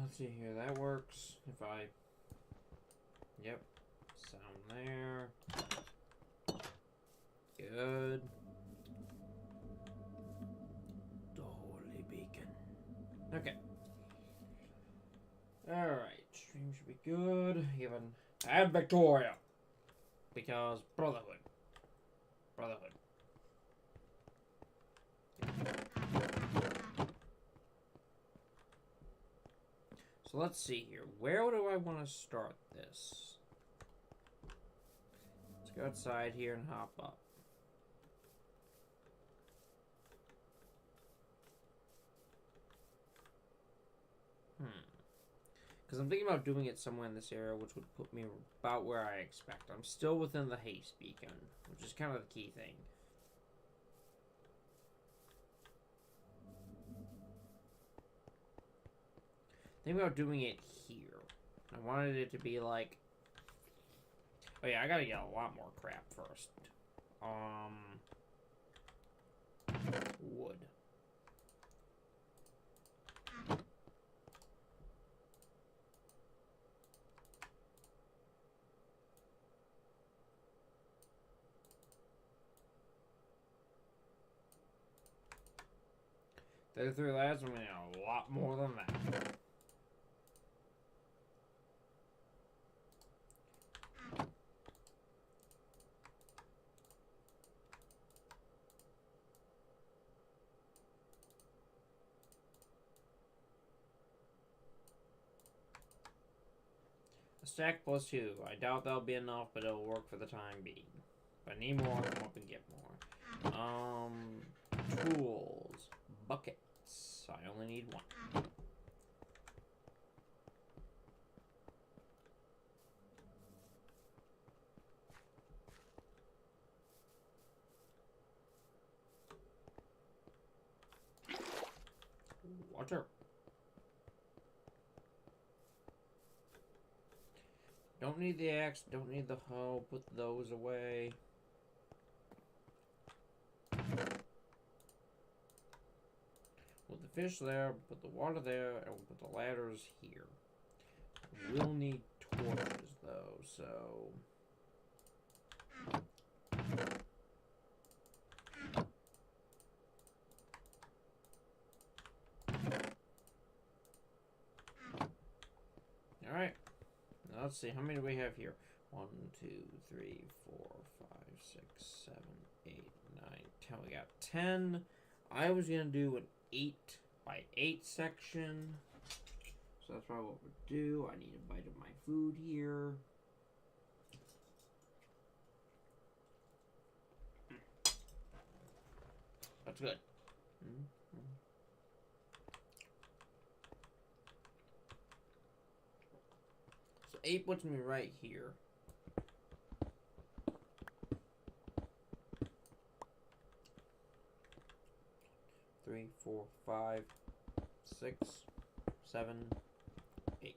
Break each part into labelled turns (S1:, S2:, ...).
S1: Let's see here. That works. If I... Yep. Sound there. Good. The holy beacon. Okay. Alright. Stream should be good. Even add Victoria. Because Brotherhood. Brotherhood. So let's see here. Where do I want to start this? Let's go outside here and hop up. Because I'm thinking about doing it somewhere in this area, which would put me about where I expect. I'm still within the haste beacon, which is kind of the key thing. Think about doing it here. I wanted it to be like... Oh yeah, I gotta get a lot more crap first. Wood. $33 lads, I'm gonna need a lot more than that. A stack plus 2. I doubt that'll be enough, but it'll work for the time being. If I need more, I'll come up and get more. Tools. Buckets. I only need one. Water. Don't need the axe, don't need the hoe, put those away. Put the fish there, put the water there, and we'll put the ladders here. We'll need torches though, so... Alright. Now let's see, how many do we have here? 1, 2, 3, 4, 5, 6, 7, 8, 9, 10. We got 10. I was gonna do an 8 by 8 section. So that's probably what we'll do. I need a bite of my food here. That's good. So 8 puts me right here. Three, 4, 5, 6, 7, 8.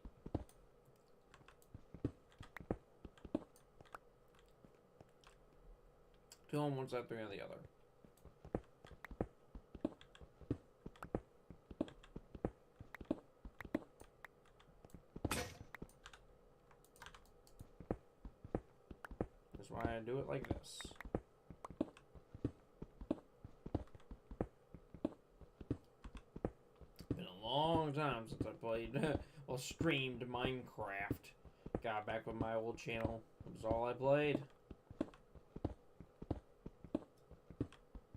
S1: Two on one side, 3 on the other. That's why I do it like this. Long time since I played or streamed Minecraft. Got back with my old channel. It was all I played.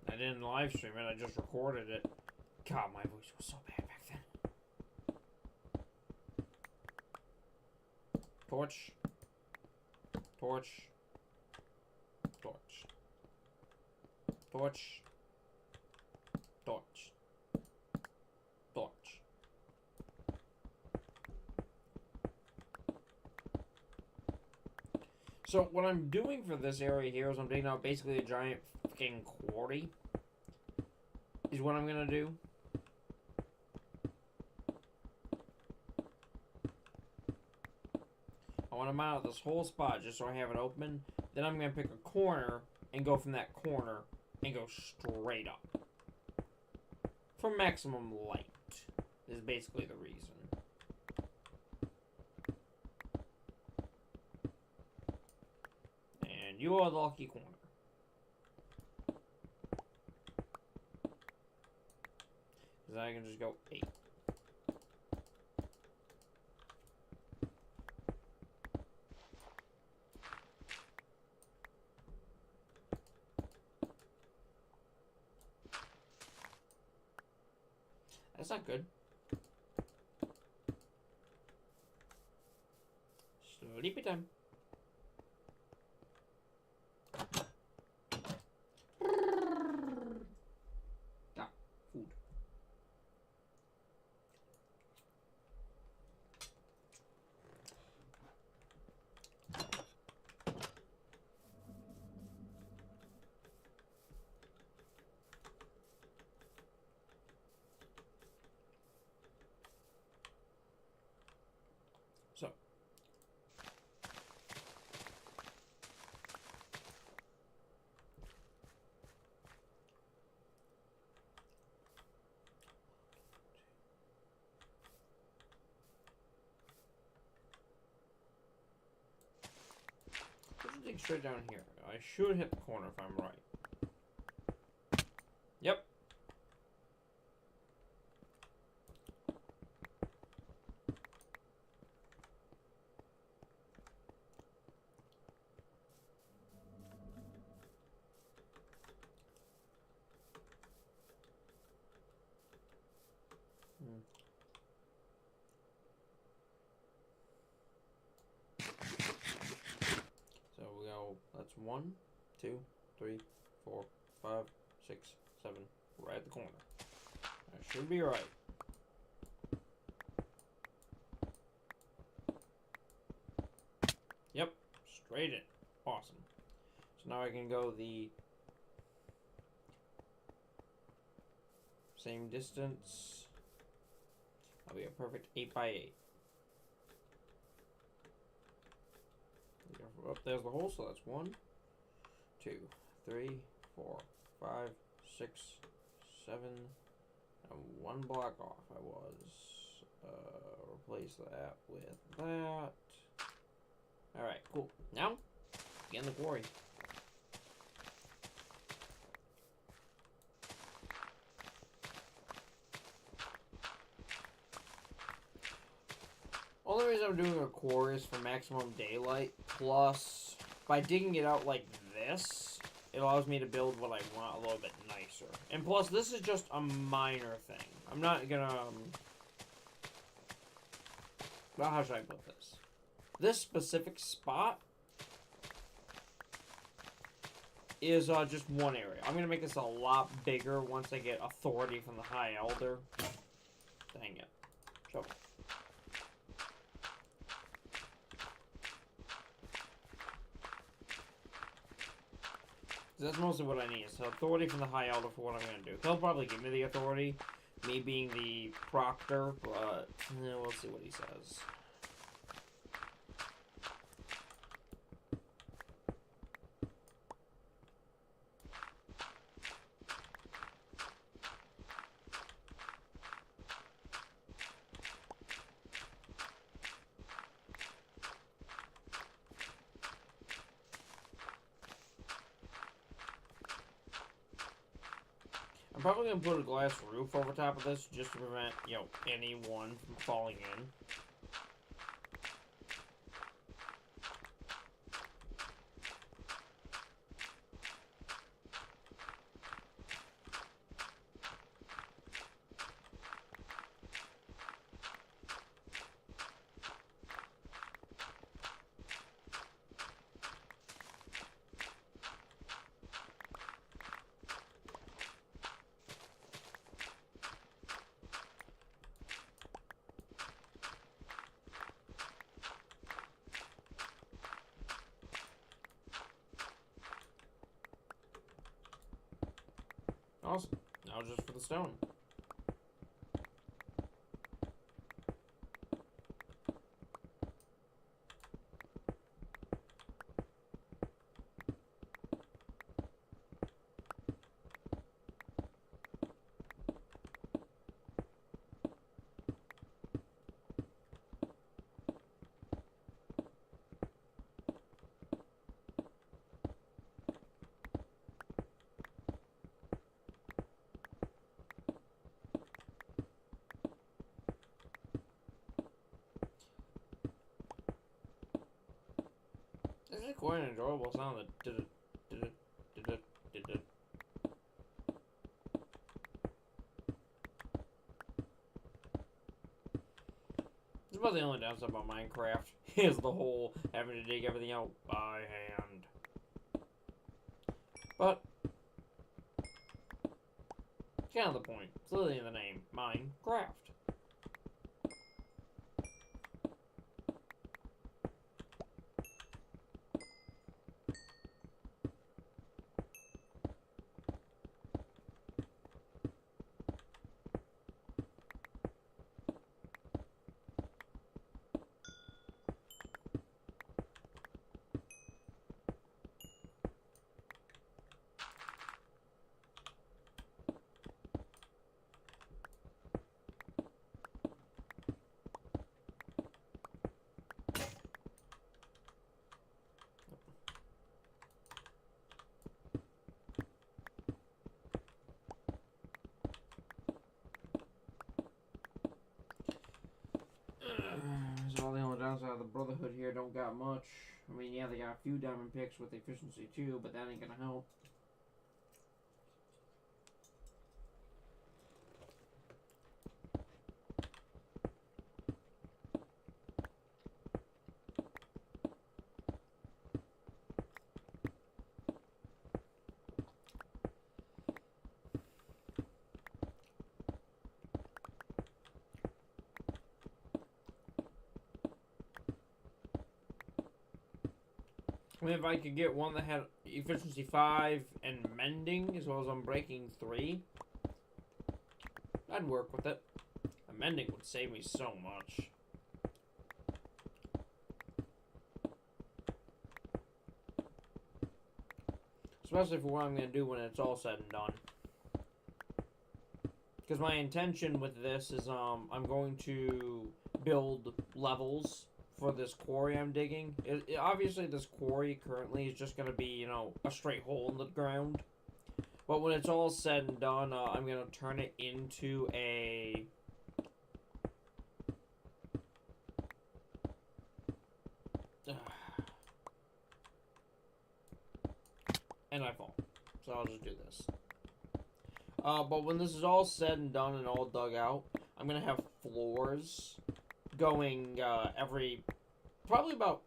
S1: I didn't live stream it, I just recorded it. God, my voice was so bad back then. Torch. Torch. Torch. Torch. Torch. Torch. So what I'm doing for this area here is I'm digging out basically a giant fucking quarry. Is what I'm gonna do. I want to mine out this whole spot just so I have it open. Then I'm gonna pick a corner and go from that corner and go straight up. For maximum light is basically the reason. And you are the lucky corner. Because I can just go 8. That's not good. Sleepy time. Ah, food. So. Let's dig straight down here. I should hit the corner if I'm right. Yep. So we go, that's 1, 2, 3, 4, 5, 6, 7, right at the corner. That should be right. Yep, straight in. Awesome. So now I can go the same distance. That'll be a perfect 8 by 8. Up there's the hole, so that's 1, 2, 3, 4, 5, 6, 7, and 1 block off. I was replace that with that. Alright, cool. Now, get in the quarry. Only reason I'm doing a quarry is for maximum daylight, plus by digging it out like this, it allows me to build what I want a little bit nicer. And plus, this is just a minor thing. I'm not gonna, well, how should I put this? This specific spot is just one area. I'm gonna make this a lot bigger once I get authority from the High Elder. Dang it. So. That's mostly what I need. So authority from the High Elder for what I'm going to do. He'll probably give me the authority, me being the proctor, but we'll see what he says. I'm probably going to put a glass roof over top of this just to prevent, anyone from falling in. Awesome. Now just for the stone. quite an enjoyable sound. That It's about the only downside about Minecraft is the whole having to dig everything out by hand. But it's kind of the point. It's literally in the name, Minecraft. So all the only downside of the Brotherhood here don't got much. I mean, yeah, they got a few diamond picks with efficiency too, but that ain't gonna help. I mean, if I could get one that had efficiency 5 and mending, as well as unbreaking 3, I'd work with it. A mending would save me so much. Especially for what I'm going to do when it's all said and done. Because my intention with this is I'm going to build levels for this quarry I'm digging. Obviously, this quarry currently is just going to be, you know, a straight hole in the ground. But when it's all said and done, I'm going to turn it into a... and I fall. So I'll just do this. But when this is all said and done and all dug out, I'm going to have floors going every... probably about...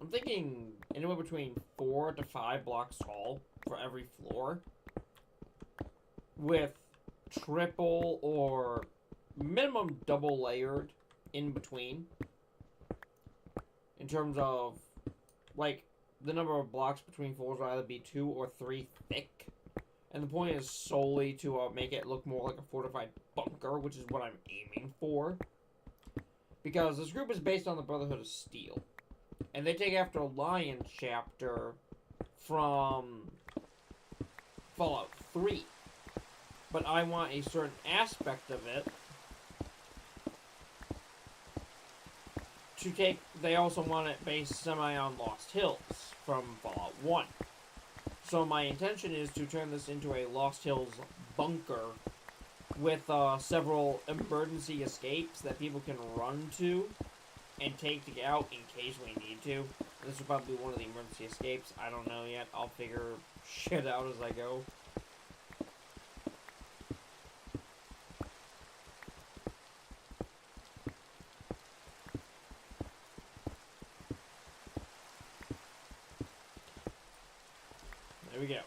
S1: I'm thinking anywhere between 4 to 5 blocks tall for every floor. With triple or minimum double layered in between. In terms of, like, the number of blocks between floors will either be 2 or 3 thick. And the point is solely to make it look more like a fortified bunker, which is what I'm aiming for. Because this group is based on the Brotherhood of Steel. And they take after a Lion chapter from Fallout 3. But I want a certain aspect of it to take... They also want it based semi on Lost Hills from Fallout 1. So my intention is to turn this into a Lost Hills bunker with several emergency escapes that people can run to and take to get out in case we need to. This will probably be one of the emergency escapes. I don't know yet. I'll figure shit out as I go. There we go.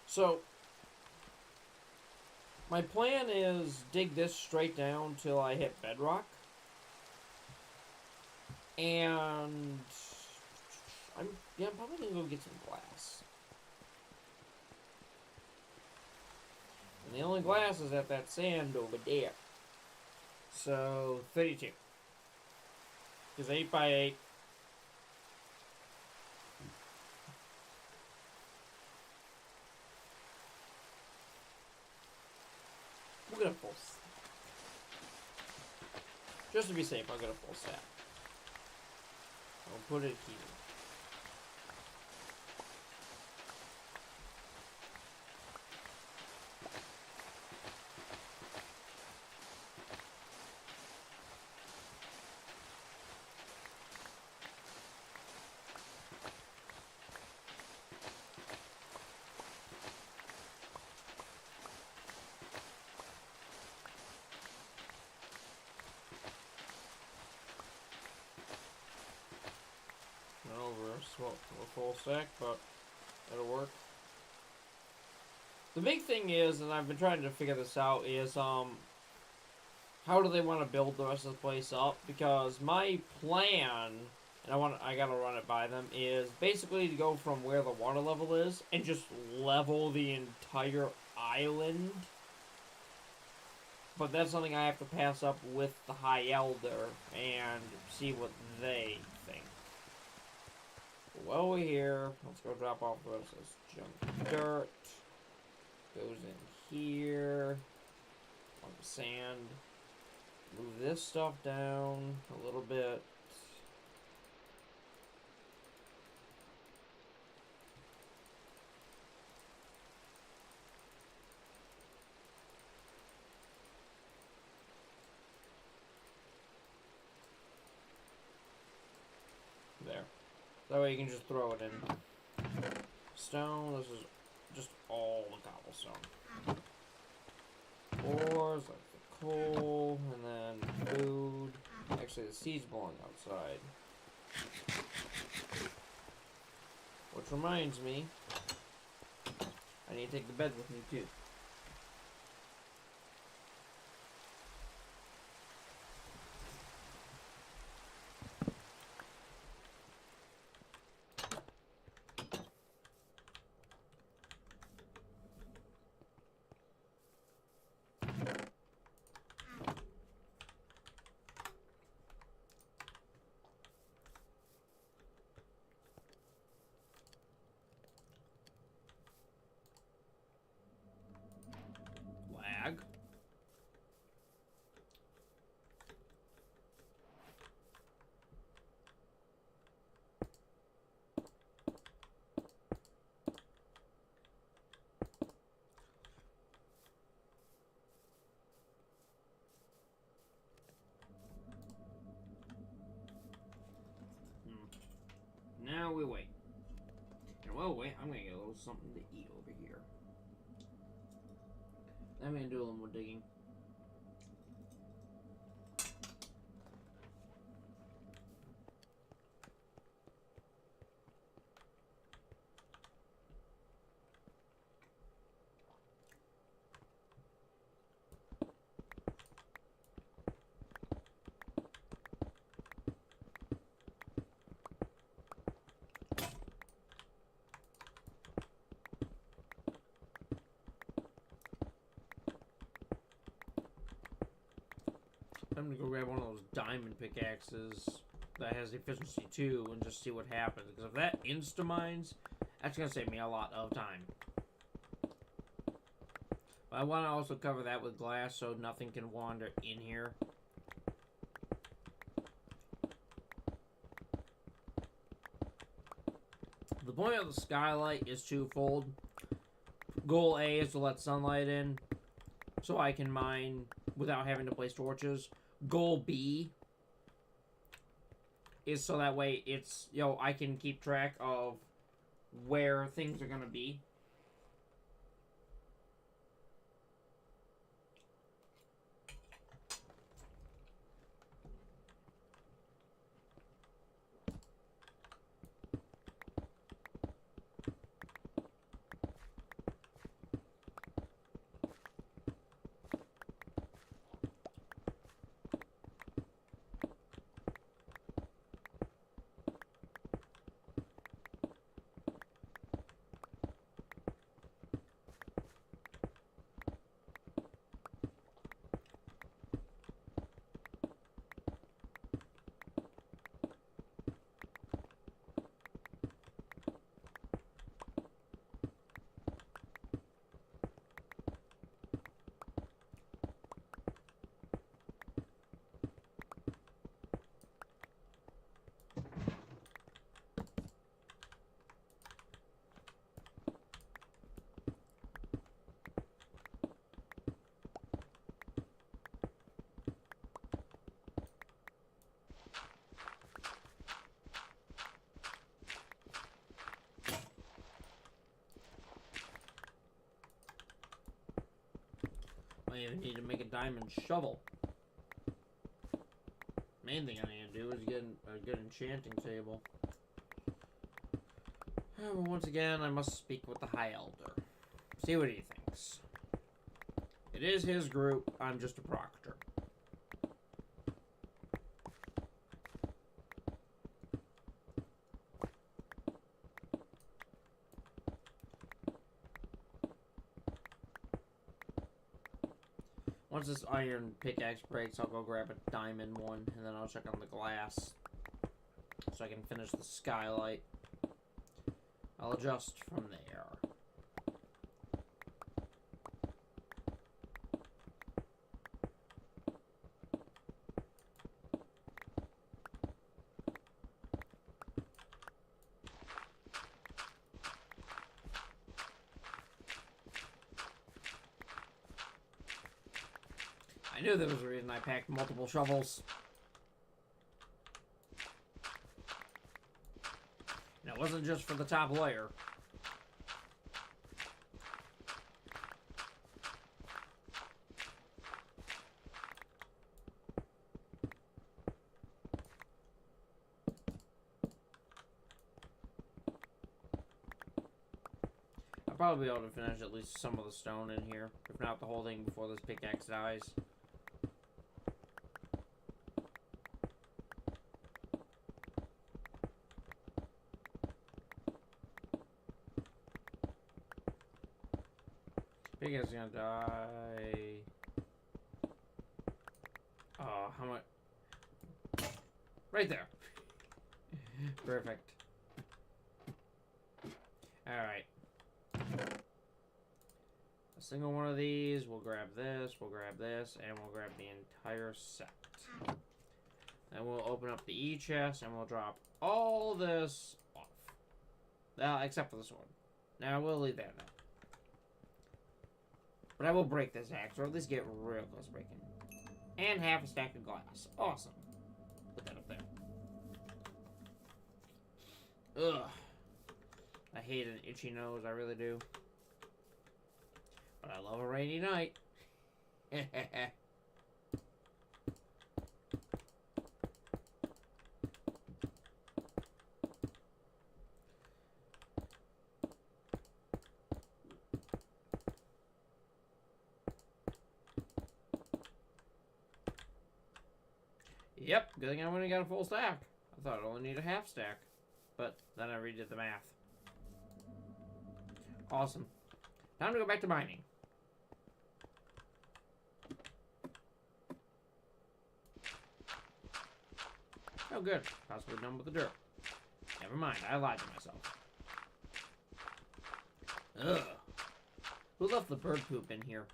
S1: So, my plan is dig this straight down till I hit bedrock. And I'm probably gonna go get some glass. And the only glass is at that sand over there. So 32. Because 8 by 8. We'll get a full set. Just to be safe, I'll get a full set. I'll put it here. over a full stack, but it'll work. The big thing is, and I've been trying to figure this out, is how do they want to build the rest of the place up? Because my plan, and I gotta run it by them, is basically to go from where the water level is and just level the entire island. But that's something I have to pass up with the High Elder and see what they think. While we're here, let's go drop off the rest of this junk dirt. Goes in here. On the sand. Move this stuff down a little bit. There. That way you can just throw it in. Stone, this is just all the cobblestone. Ores, like the coal, and then food. Actually, the seeds belong outside. Which reminds me, I need to take the bed with me too. Lag. Now we wait. And while we wait, I'm gonna get a little something to eat over here. I'm gonna do a little more digging. I'm gonna go grab one of those diamond pickaxes that has efficiency 2 and just see what happens. Because if that insta-mines, that's gonna save me a lot of time. But I want to also cover that with glass so nothing can wander in here. The point of the skylight is twofold. Goal A is to let sunlight in so I can mine without having to place torches. Goal B is so that way it's, I can keep track of where things are going to be. I even need to make a diamond shovel. Main thing I need to do is get a good enchanting table. Once again, I must speak with the High Elder. See what he thinks. It is his group. I'm just a proctor. Once this iron pickaxe breaks, I'll go grab a diamond one, and then I'll check on the glass so I can finish the skylight. I'll adjust from there. I knew there was a reason I packed multiple shovels. And it wasn't just for the top layer. I'll probably be able to finish at least some of the stone in here. If not the whole thing before this pickaxe dies. Pickaxe is gonna die. Oh, how much? Right there. Perfect. Alright. A single one of these. We'll grab this, and we'll grab the entire set. Then we'll open up the E-chest, and we'll drop all this off. Except for the sword. Now, we'll leave that now. But I will break this axe, or at least get real close to breaking. And half a stack of glass. Awesome. Put that up there. Ugh. I hate an itchy nose, I really do. But I love a rainy night. Yep, good thing I only got a full stack. I thought I only need a half stack. But then I redid the math. Awesome. Time to go back to mining. Oh, good. Possibly done with the dirt. Never mind, I lied to myself. Ugh. Who left the bird poop in here?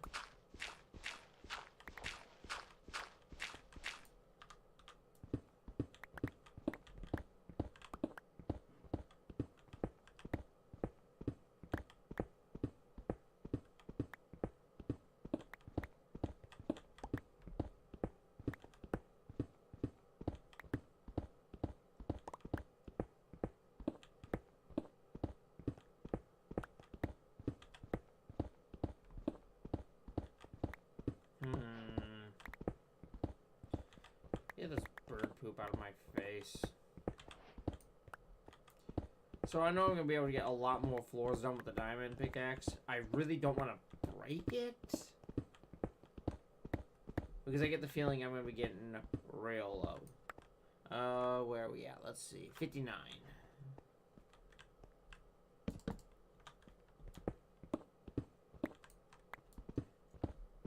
S1: Get this bird poop out of my face. So I know I'm going to be able to get a lot more floors done with the diamond pickaxe. I really don't want to break it. Because I get the feeling I'm going to be getting real low. Where are we at? Let's see. 59.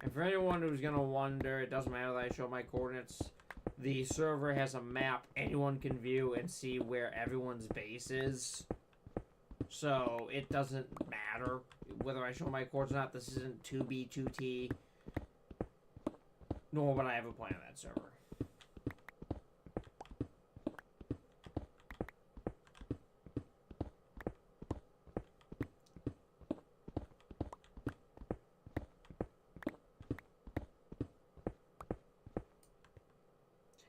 S1: And for anyone who's going to wonder, it doesn't matter that I show my coordinates. The server has a map anyone can view and see where everyone's base is. So it doesn't matter whether I show my coordinates or not. This isn't 2B, 2T. Nor would I have a plan on that server.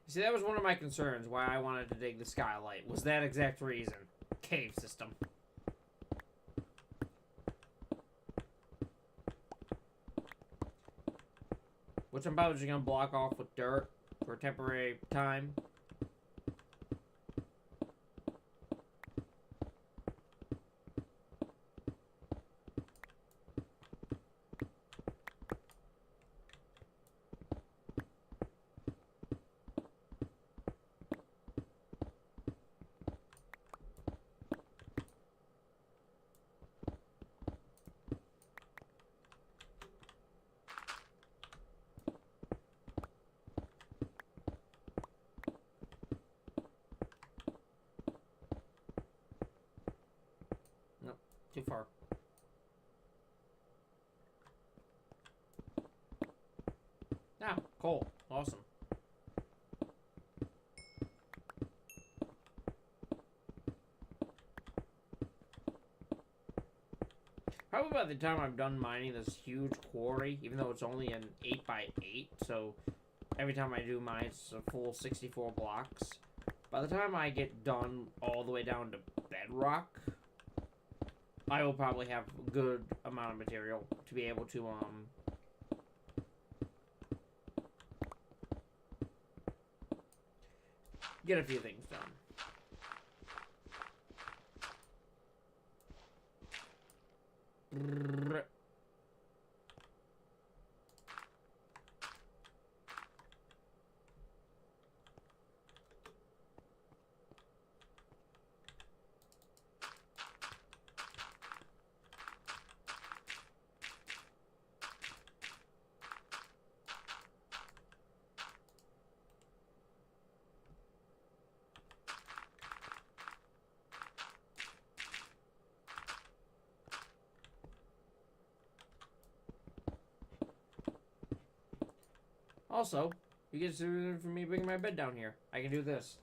S1: See, that was one of my concerns, why I wanted to dig the skylight, was that exact reason. Cave system. Which I'm probably just going to block off with dirt for a temporary time. too far. Ah, coal. Awesome. Probably by the time I'm done mining this huge quarry, even though it's only an 8x8, so every time I do mine, it's a full 64 blocks. By the time I get done all the way down to bedrock, I will probably have a good amount of material to be able to, get a few things done. Also, you get to for me bringing my bed down here. I can do this.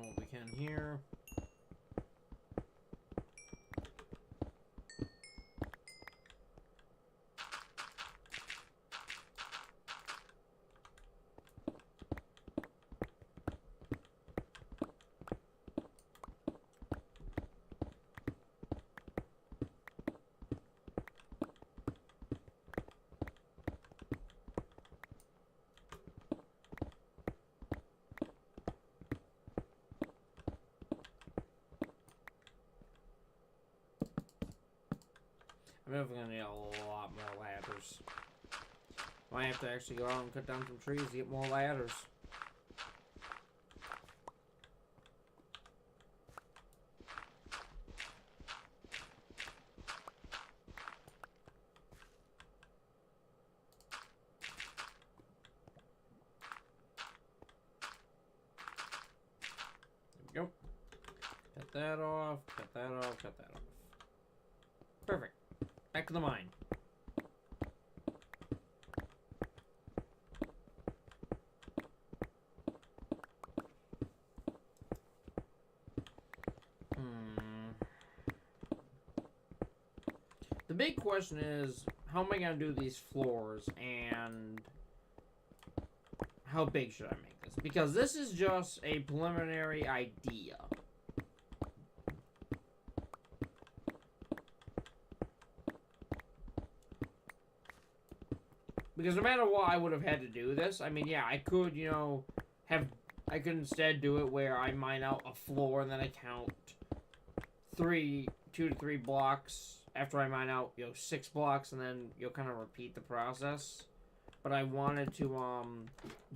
S1: What we can here. I'm definitely gonna need a lot more ladders. Might have to actually go out and cut down some trees to get more ladders. There we go. Cut that off, cut that off, cut that off. Perfect. Back to the mine. The big question is, how am I going to do these floors, and how big should I make this? Because this is just a preliminary idea. Because no matter what, I would have had to do this. I mean, yeah, I could, I could instead do it where I mine out a floor and then I count 2 to 3 blocks after I mine out, 6 blocks, and then you'll kind of repeat the process. But I wanted to,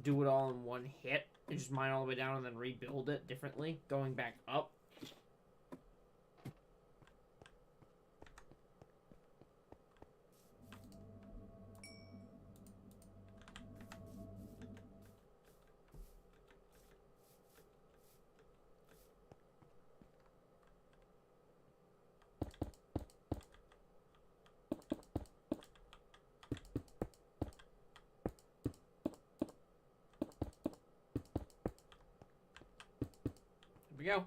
S1: do it all in one hit and just mine all the way down and then rebuild it differently, going back up. we go.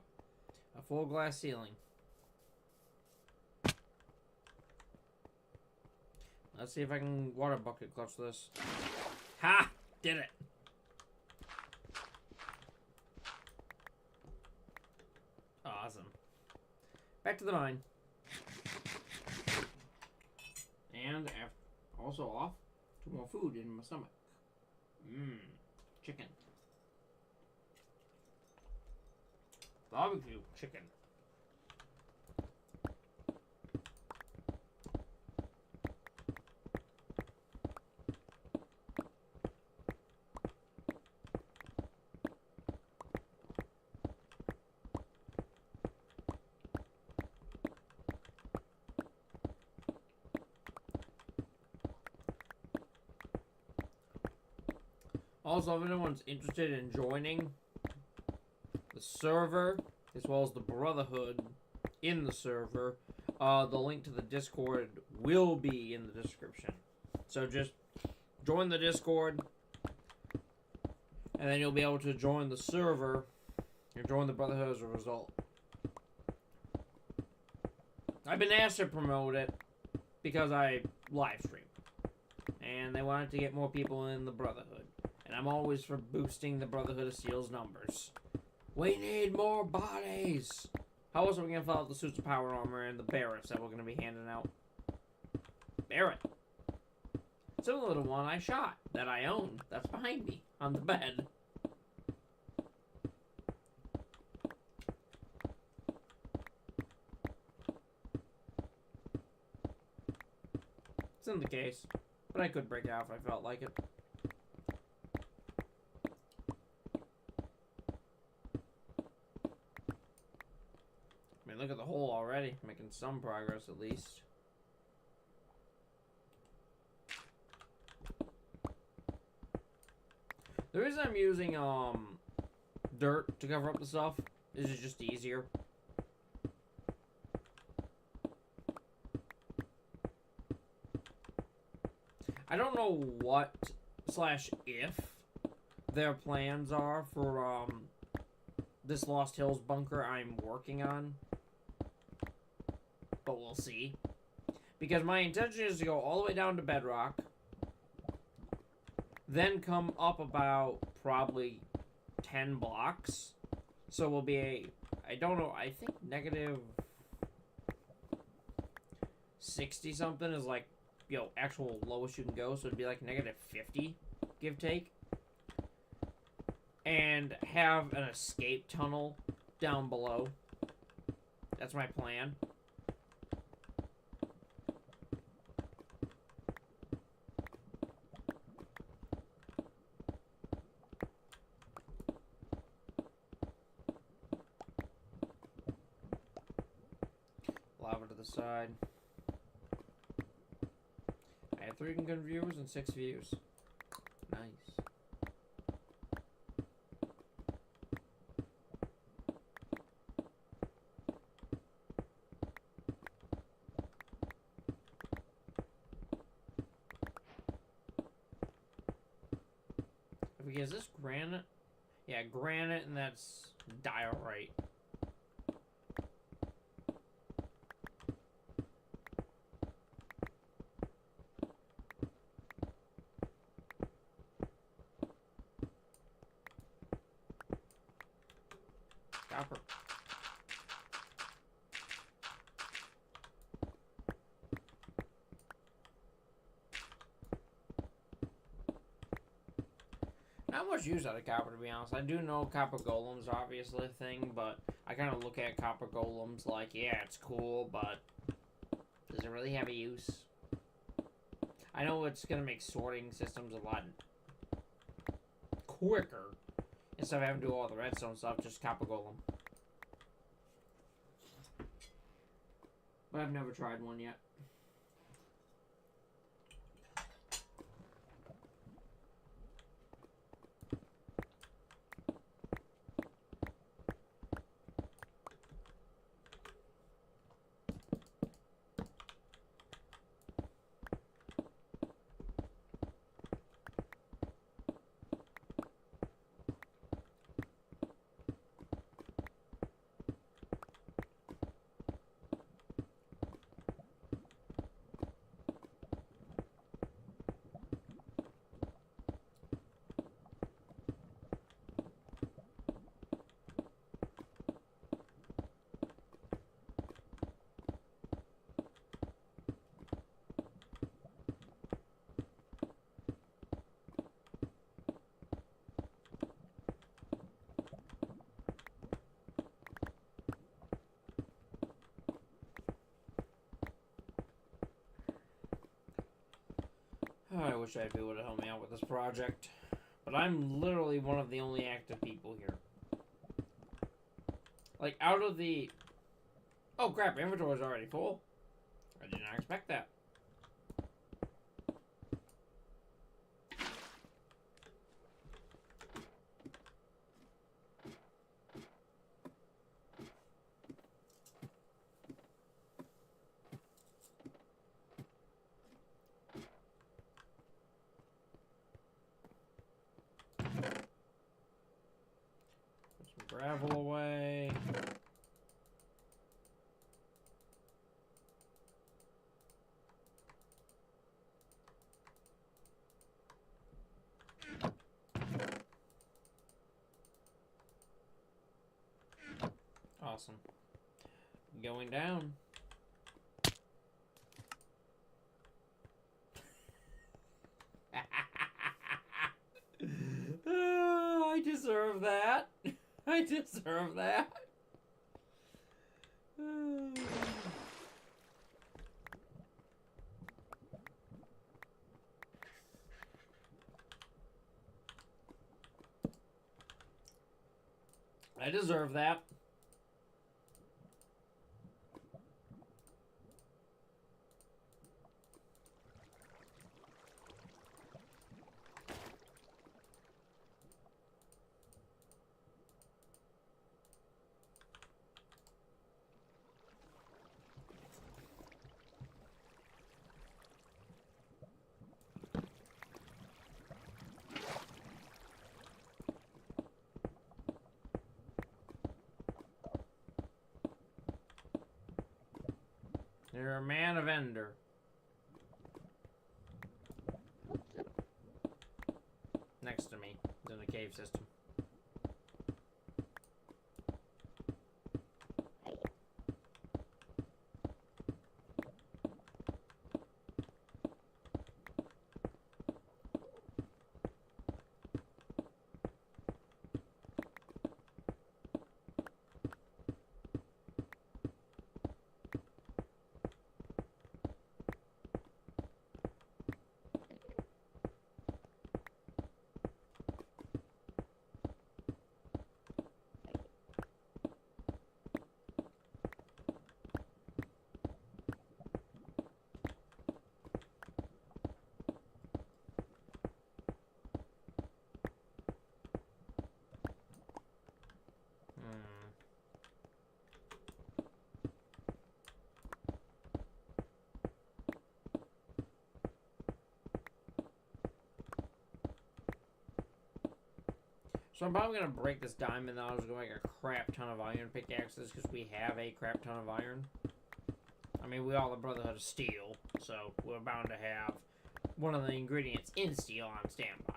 S1: A full glass ceiling. Let's see if I can water bucket clutch this. Ha! Did it! Awesome. Back to the mine. And also off to more food in my stomach. Mmm. Chicken. Barbecue chicken. Also, if anyone's interested in joining the server, as well as the Brotherhood in the server, the link to the Discord will be in the description. So just join the Discord, and then you'll be able to join the server and join the Brotherhood as a result. I've been asked to promote it because I live stream, and they wanted to get more people in the Brotherhood. And I'm always for boosting the Brotherhood of Steel's numbers. We need more bodies! How else are we going to fill out the suits of power armor and the Barretts that we're going to be handing out? Barrett. Similar to one I shot, that I own, that's behind me, on the bed. It's in the case, but I could break it out if I felt like it. Look at the hole already. Making some progress, at least. The reason I'm using, dirt to cover up the stuff is it's just easier. I don't know what / if their plans are for, this Lost Hills bunker I'm working on. But we'll see. Because my intention is to go all the way down to bedrock, then come up about probably 10 blocks. So we'll be I don't know, I think negative 60 something is like, you know, actual lowest you can go. So it'd be like negative 50, give take. And have an escape tunnel down below. That's my plan. Lava to the side. I have 3 good viewers and 6 views. Nice. Is this granite? Yeah, granite, and that's diorite. Copper. Not much use out of copper, to be honest. I do know copper golems are obviously a thing, but I kind of look at copper golems like, yeah, it's cool, but does it really have a use? I know it's going to make sorting systems a lot quicker instead of having to do all the redstone stuff, just copper golem. But I've never tried one yet. I wish I had people to help me out with this project. But I'm literally one of the only active people here. Like, out of the... Oh, crap, inventory's already full. I did not expect that. Gravel away. Awesome. Going down. I deserve that. I deserve that. I deserve that. You're a man of Ender. Next to me, in the cave system. So I'm probably going to break this diamond, and I was going to make a crap ton of iron pickaxes, because we have a crap ton of iron. I mean, we all the Brotherhood of Steel, so we're bound to have one of the ingredients in steel on standby.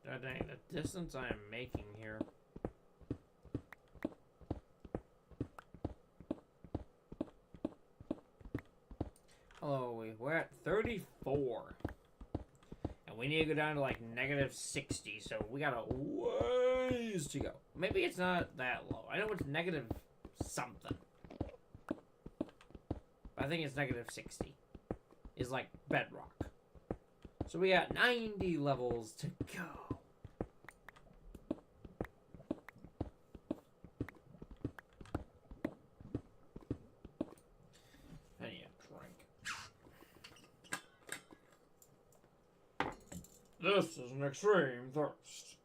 S1: God dang, the distance I am making here. Oh, we're at 34. And we need to go down to like -60, so we got a ways to go. Maybe it's not that low. I know it's negative something. I think it's -60. Is like bedrock. So we got 90 levels to go. I need a drink. This is an extreme thirst.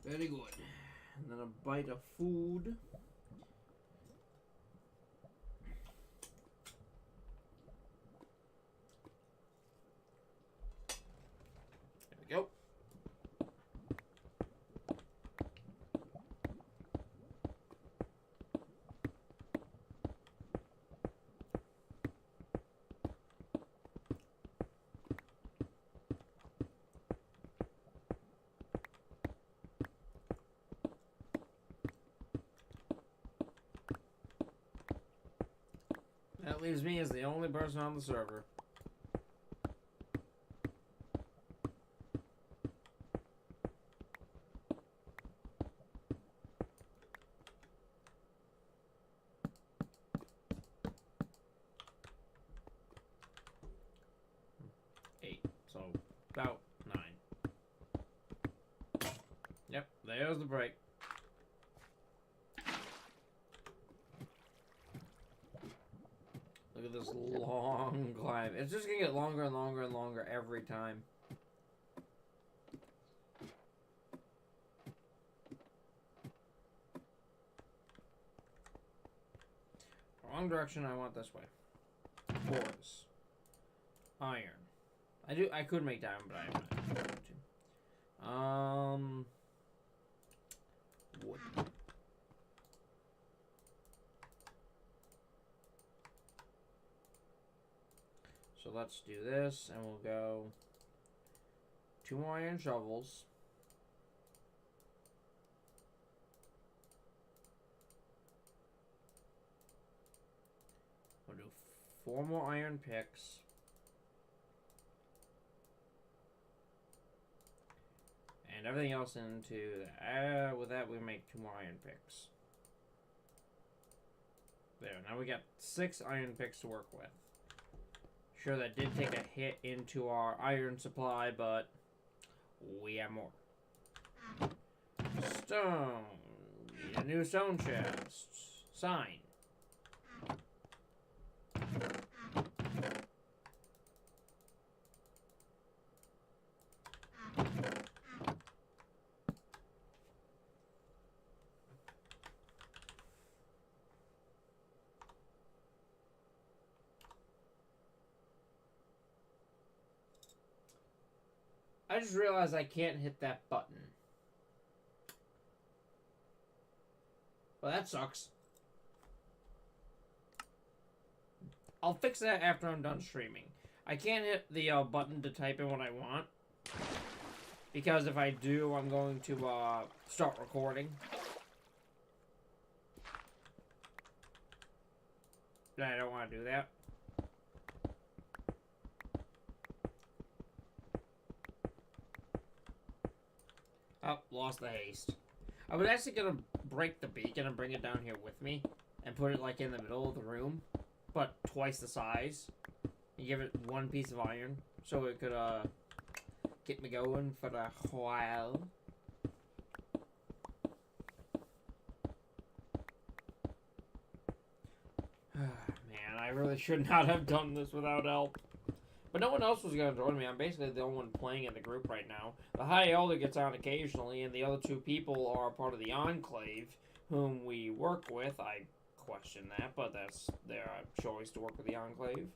S1: Very good. And then a bite of food. Leaves me as the only person on the server. So, about 9. Yep, there's the break. Look at this long climb. It's just gonna get longer and longer and longer every time. Wrong direction, I want this way. Cores. Iron. I could make diamond, but I'm not going to. Wood. So let's do this, and we'll go 2 more iron shovels. We'll do 4 more iron picks. And everything else into that. With that, we make 2 more iron picks. There, now we got 6 iron picks to work with. Sure, that did take a hit into our iron supply, but we have more. Stone. Need a new stone chest. Sign. I just realized I can't hit that button. Well, that sucks. I'll fix that after I'm done streaming. I can't hit the button to type in what I want. Because if I do, I'm going to start recording. And I don't want to do that. Oh, lost the haste. I was actually going to break the beacon and bring it down here with me. And put it like in the middle of the room. But twice the size. And give it 1 piece of iron. So it could get me going for a while. Man, I really should not have done this without help. But no one else was going to join me. I'm basically the only one playing in the group right now. The High Elder gets on occasionally, and the other 2 people are part of the Enclave, whom we work with. I question that, but that's their choice to work with the Enclave.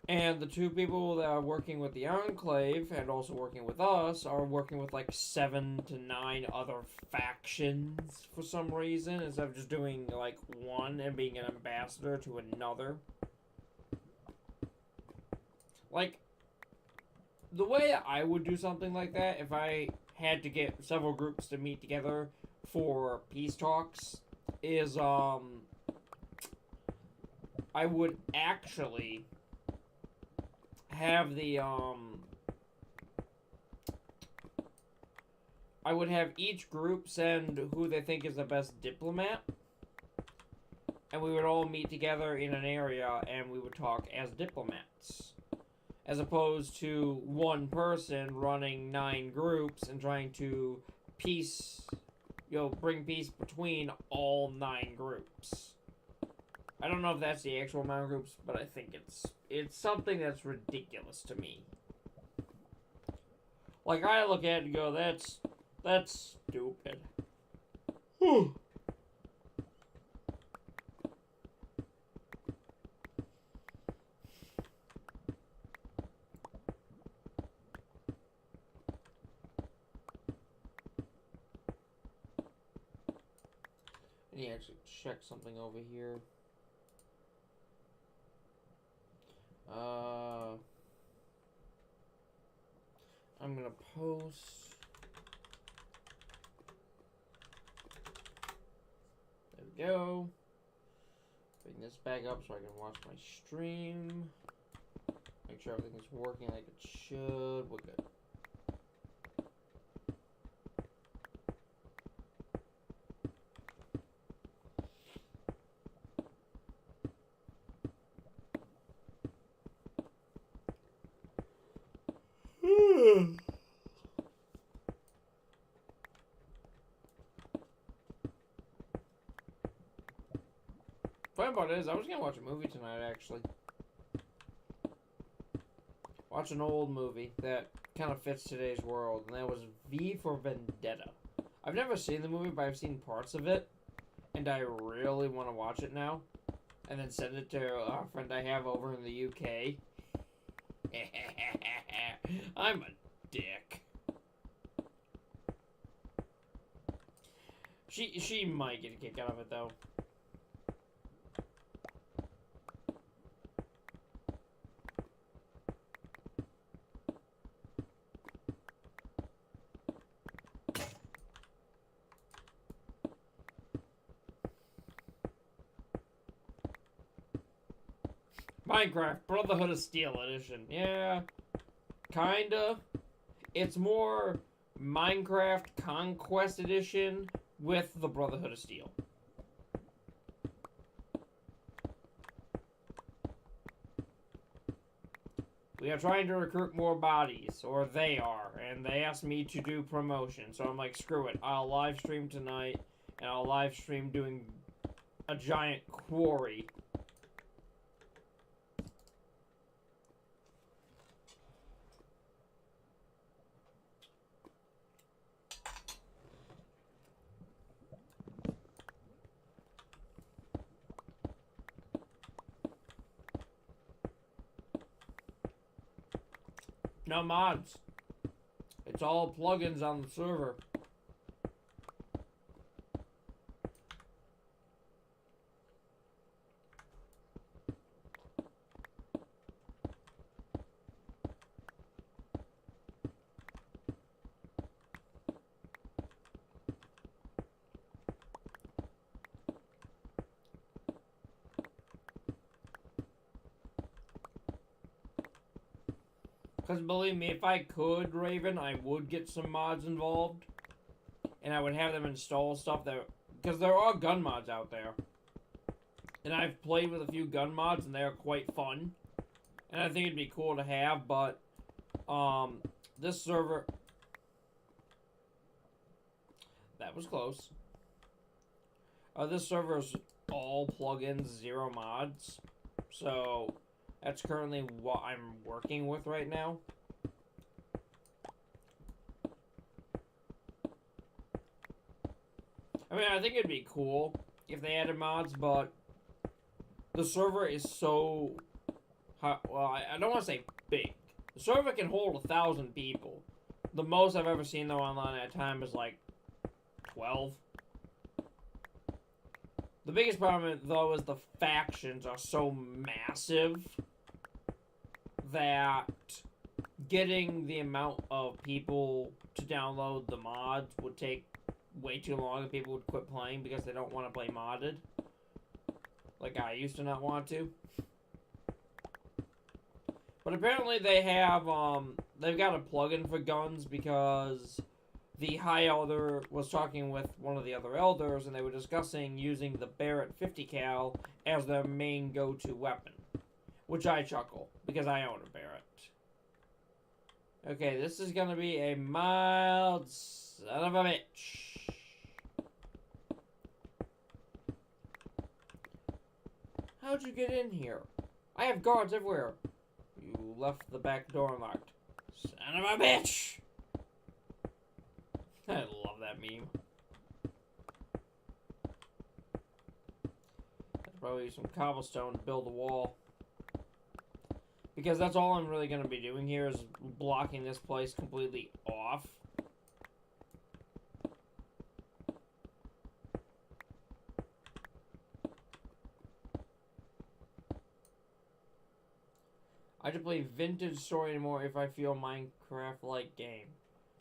S1: And the 2 people that are working with the Enclave, and also working with us, are working with like 7 to 9 other factions for some reason, instead of just doing like one and being an ambassador to another. Like, the way I would do something like that, if I had to get several groups to meet together for peace talks, is, I would actually have the, I would have each group send who they think is the best diplomat, and we would all meet together in an area, and we would talk as diplomats. As opposed to one person running 9 groups and trying to bring peace between all 9 groups. I don't know if that's the actual amount of groups, but I think it's something that's ridiculous to me. Like, I look at it and go, that's stupid. I need to actually check something over here. I'm gonna post. There we go. Bring this back up so I can watch my stream. Make sure everything is working like it should. We're good. Funny part is, I was gonna watch a movie tonight, actually. Watch an old movie that kind of fits today's world, and that was V for Vendetta. I've never seen the movie, but I've seen parts of it, and I really want to watch it now. And then send it to a friend I have over in the UK. I'm a dick. She might get a kick out of it, though. Minecraft Brotherhood of Steel edition. Yeah, kinda. It's more Minecraft Conquest edition with the Brotherhood of Steel. We are trying to recruit more bodies, or they are, and they asked me to do promotion, so I'm like, screw it. I'll live stream tonight, and I'll live stream doing a giant quarry. No mods. It's all plugins on the server. Because believe me, if I could, Raven, I would get some mods involved. And I would have them install stuff that... Because there are gun mods out there. And I've played with a few gun mods, and they're quite fun. And I think it'd be cool to have, but... this server... That was close. This server is all plugins, 0 mods. So... That's currently what I'm working with right now. I mean, I think it'd be cool if they added mods, but the server is so... Well, I don't want to say big. The server can hold 1,000 people. The most I've ever seen, though, online at a time is like 12. The biggest problem, though, is the factions are so massive that getting the amount of people to download the mods would take way too long, and people would quit playing because they don't want to play modded. Like I used to not want to. But apparently they have, they've got a plugin for guns because the High Elder was talking with one of the other Elders, and they were discussing using the Barrett 50 cal as their main go-to weapon. Which I chuckle, because I own a Barrett. Okay, this is gonna be a mild son of a bitch. How'd you get in here? I have guards everywhere. You left the back door unlocked. Son of a bitch! I love that meme. I'd probably use some cobblestone to build a wall. Because that's all I'm really going to be doing here is blocking this place completely off. I just play vintage story anymore if I feel Minecraft-like game.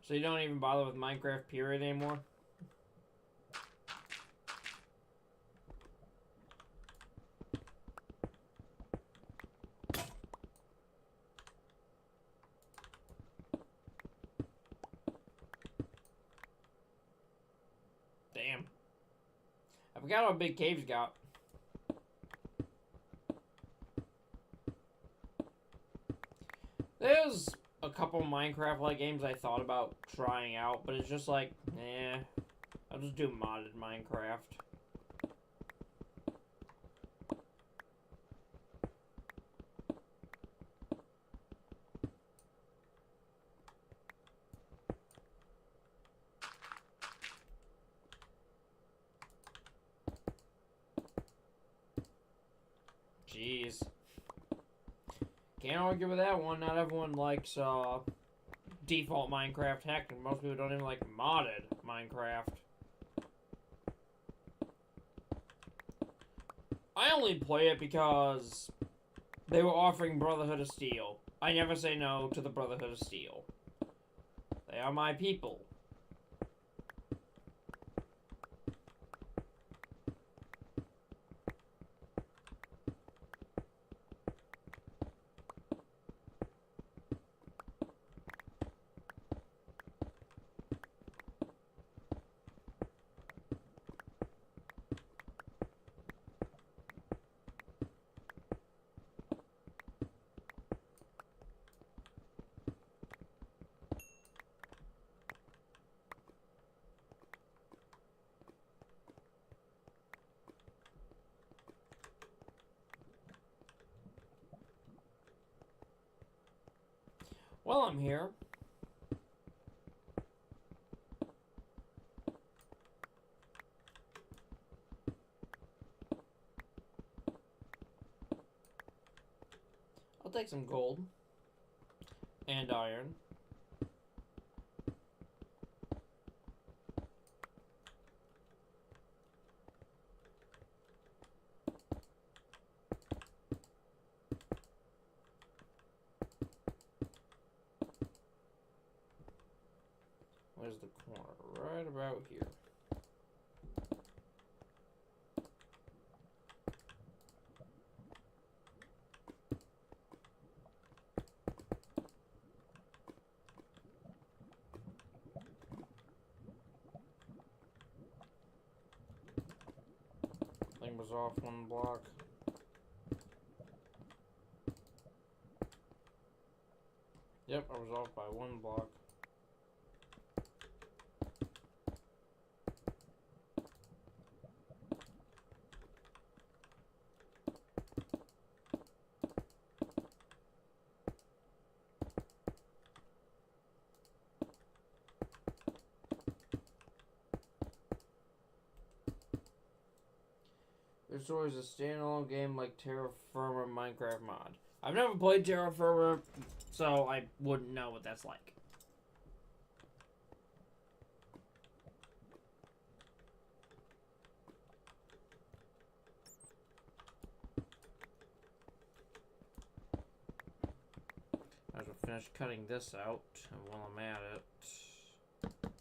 S1: So you don't even bother with Minecraft period anymore? We got our big caves got. There's a couple Minecraft-like games I thought about trying out, but it's just like, I'll just do modded Minecraft. Jeez. Can't argue with that one. Not everyone likes default Minecraft. Heck, most people don't even like modded Minecraft. I only play it because they were offering Brotherhood of Steel. I never say no to the Brotherhood of Steel. They are my people. Well, I'm here. I'll take some gold and iron. Where's the corner? Right about here. Thing was off one block. Yep, I was off by one block. There's always a standalone game like Terra Firma Minecraft mod. I've never played Terra Firma, so I wouldn't know what that's like. I have to finish cutting this out, and while I'm at it...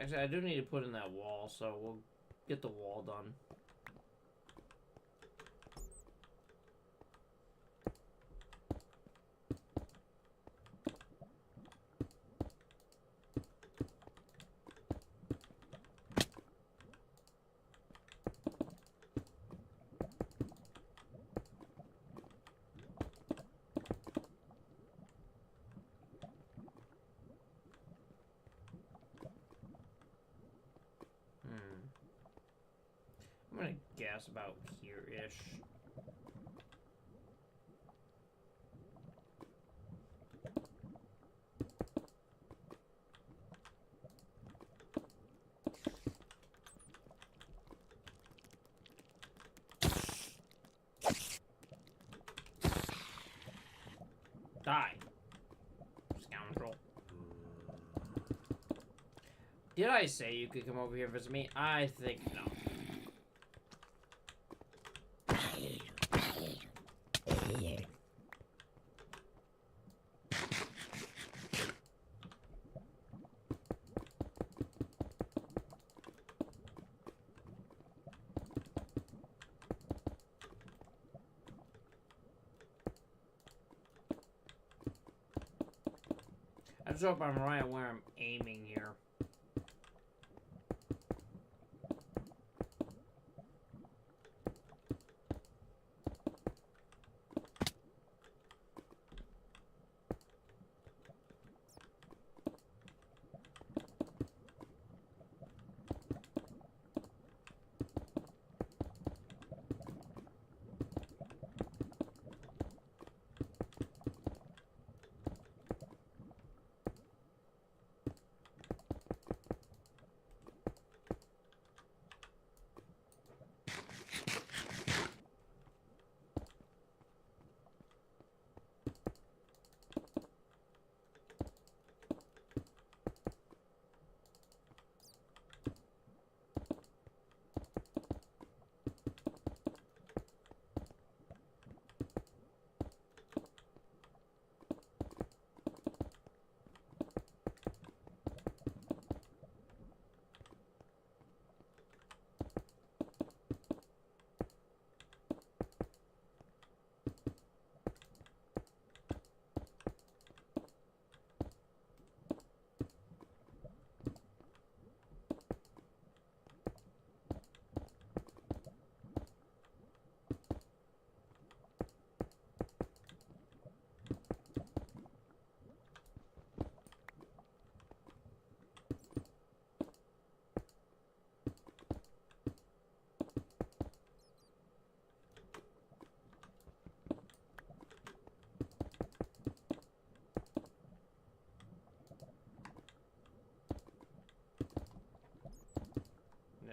S1: Actually, I do need to put in that wall, so we'll get the wall done. I'm gonna guess about here-ish. Die. Scoundrel. Did I say you could come over here and visit me? I think no. I just hope I'm right where I'm aiming here.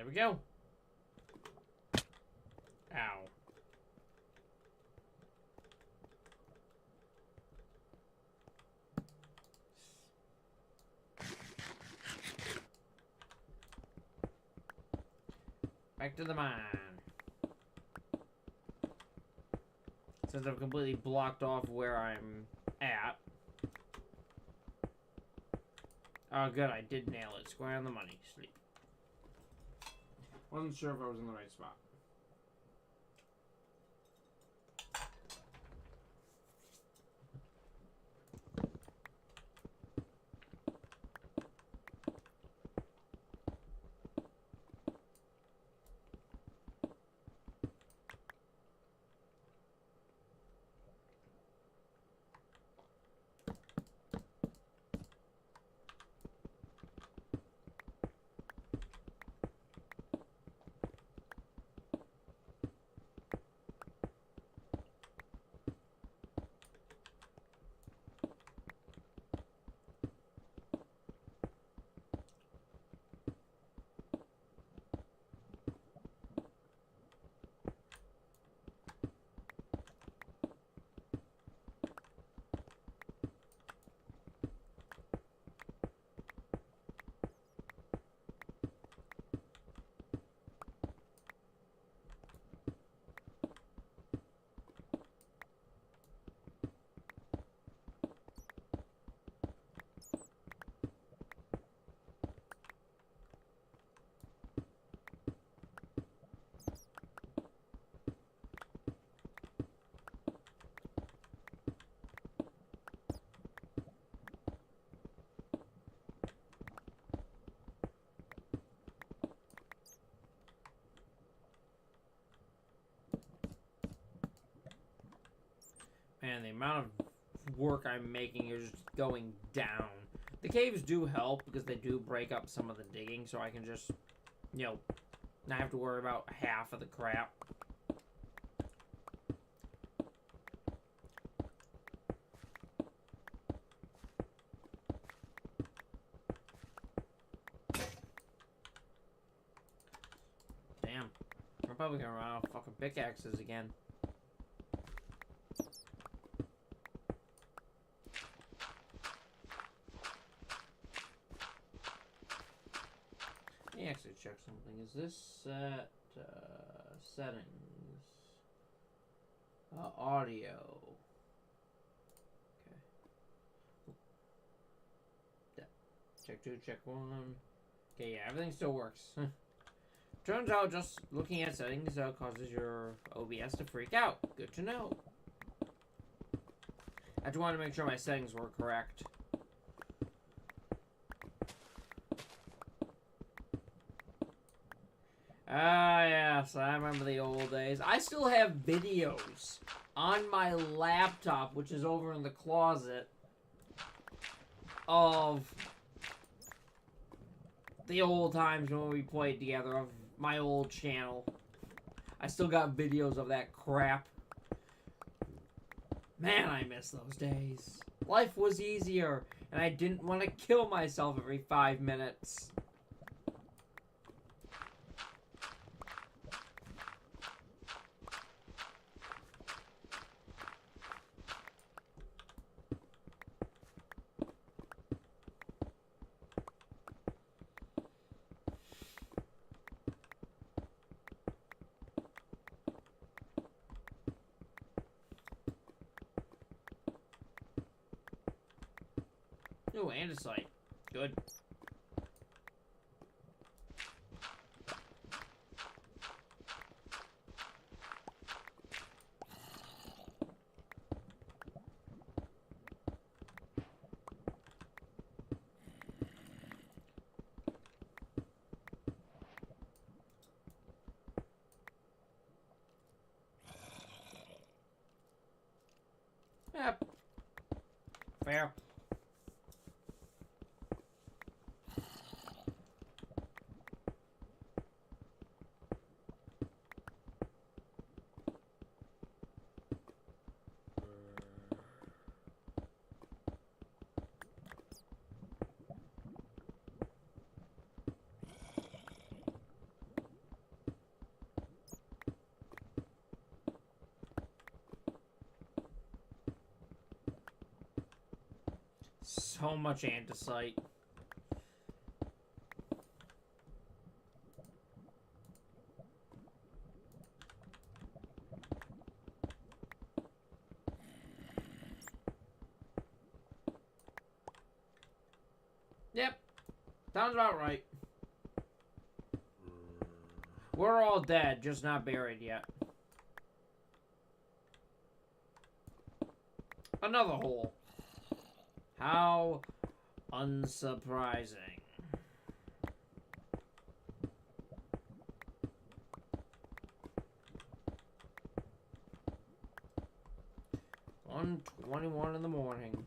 S1: we go. Ow. Back to the mine. Since I've completely blocked off where I'm at. Oh, good. I did nail it. Square on the money. Sleep. Wasn't sure if I was in the right spot. Man, the amount of work I'm making is just going down. The caves do help because they do break up some of the digging, so I can just, you know, not have to worry about half of the crap. Damn. I'm probably gonna run out of fucking pickaxes again. Let me actually check something. Is this set settings? Audio. Okay. Yeah. Check 2, check 1. Okay, yeah, everything still works. Turns out just looking at settings causes your OBS to freak out. Good to know. I just wanted to make sure my settings were correct. Ah, yes, I remember the old days. I still have videos on my laptop, which is over in the closet, of the old times when we played together, of my old channel. I still got videos of that crap. Man, I miss those days. Life was easier, and I didn't want to kill myself every 5 minutes. Ooh, andesite. Good. Yep. Fair. So much andesite. Yep. Sounds about right. We're all dead, just not buried yet. Another hole. How unsurprising. $1:21 in the morning.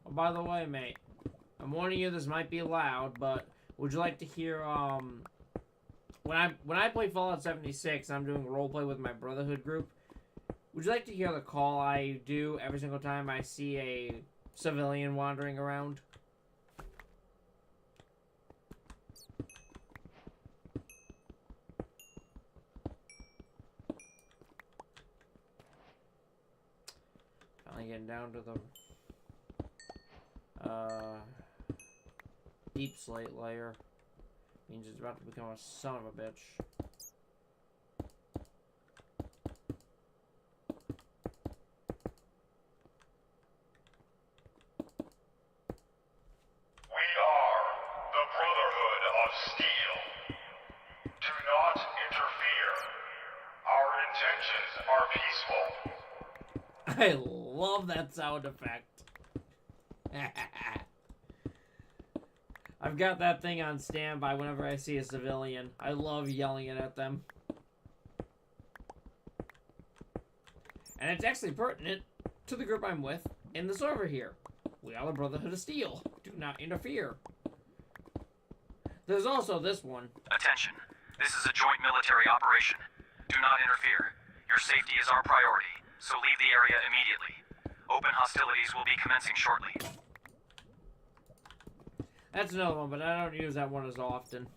S1: Oh, by the way, mate, I'm warning you this might be loud, but would you like to hear, when I play Fallout 76 and I'm doing roleplay with my Brotherhood group, would you like to hear the call I do every single time I see a civilian wandering around? Finally getting down to the deep slate layer. Means it's about to become a son of a bitch.
S2: We are the Brotherhood of Steel. Do not interfere. Our intentions are peaceful.
S1: I love that sound effect. I've got that thing on standby whenever I see a civilian. I love yelling it at them. And it's actually pertinent to the group I'm with in the server here. We are the Brotherhood of Steel. Do not interfere. There's also this one.
S3: Attention. This is a joint military operation. Do not interfere. Your safety is our priority, so leave the area immediately. Open hostilities will be commencing shortly.
S1: That's another one, but I don't use that one as often.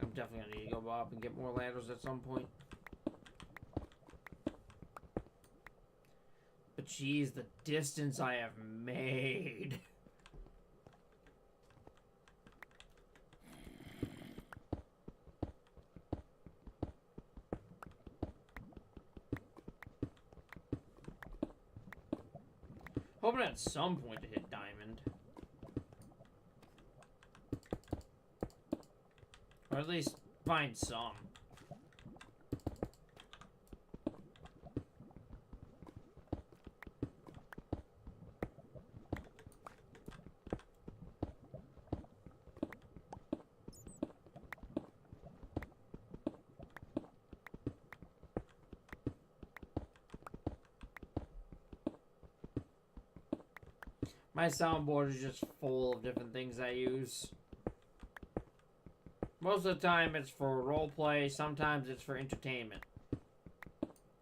S1: I'm definitely gonna need to go up and get more ladders at some point. But geez, the distance I have made. Hoping at some point to hit diamond. Or at least find some. My soundboard is just full of different things I use. Most of the time it's for roleplay, sometimes it's for entertainment.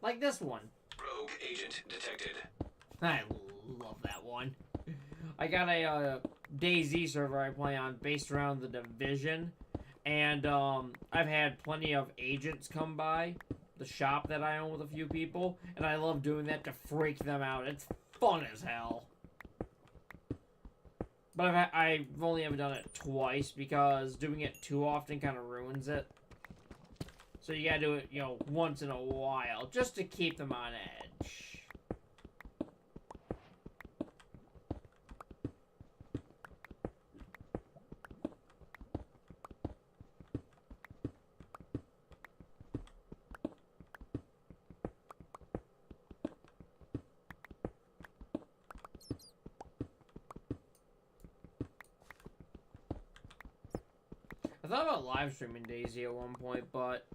S1: Like this one.
S3: Rogue agent detected.
S1: I love that one. I got a DayZ server I play on based around the Division. And I've had plenty of agents come by the shop that I own with a few people. And I love doing that to freak them out. It's fun as hell. But I've only ever done it twice because doing it too often kind of ruins it. So you gotta do it, you know, once in a while, just to keep them on edge. I thought about live streaming DayZ at one point, but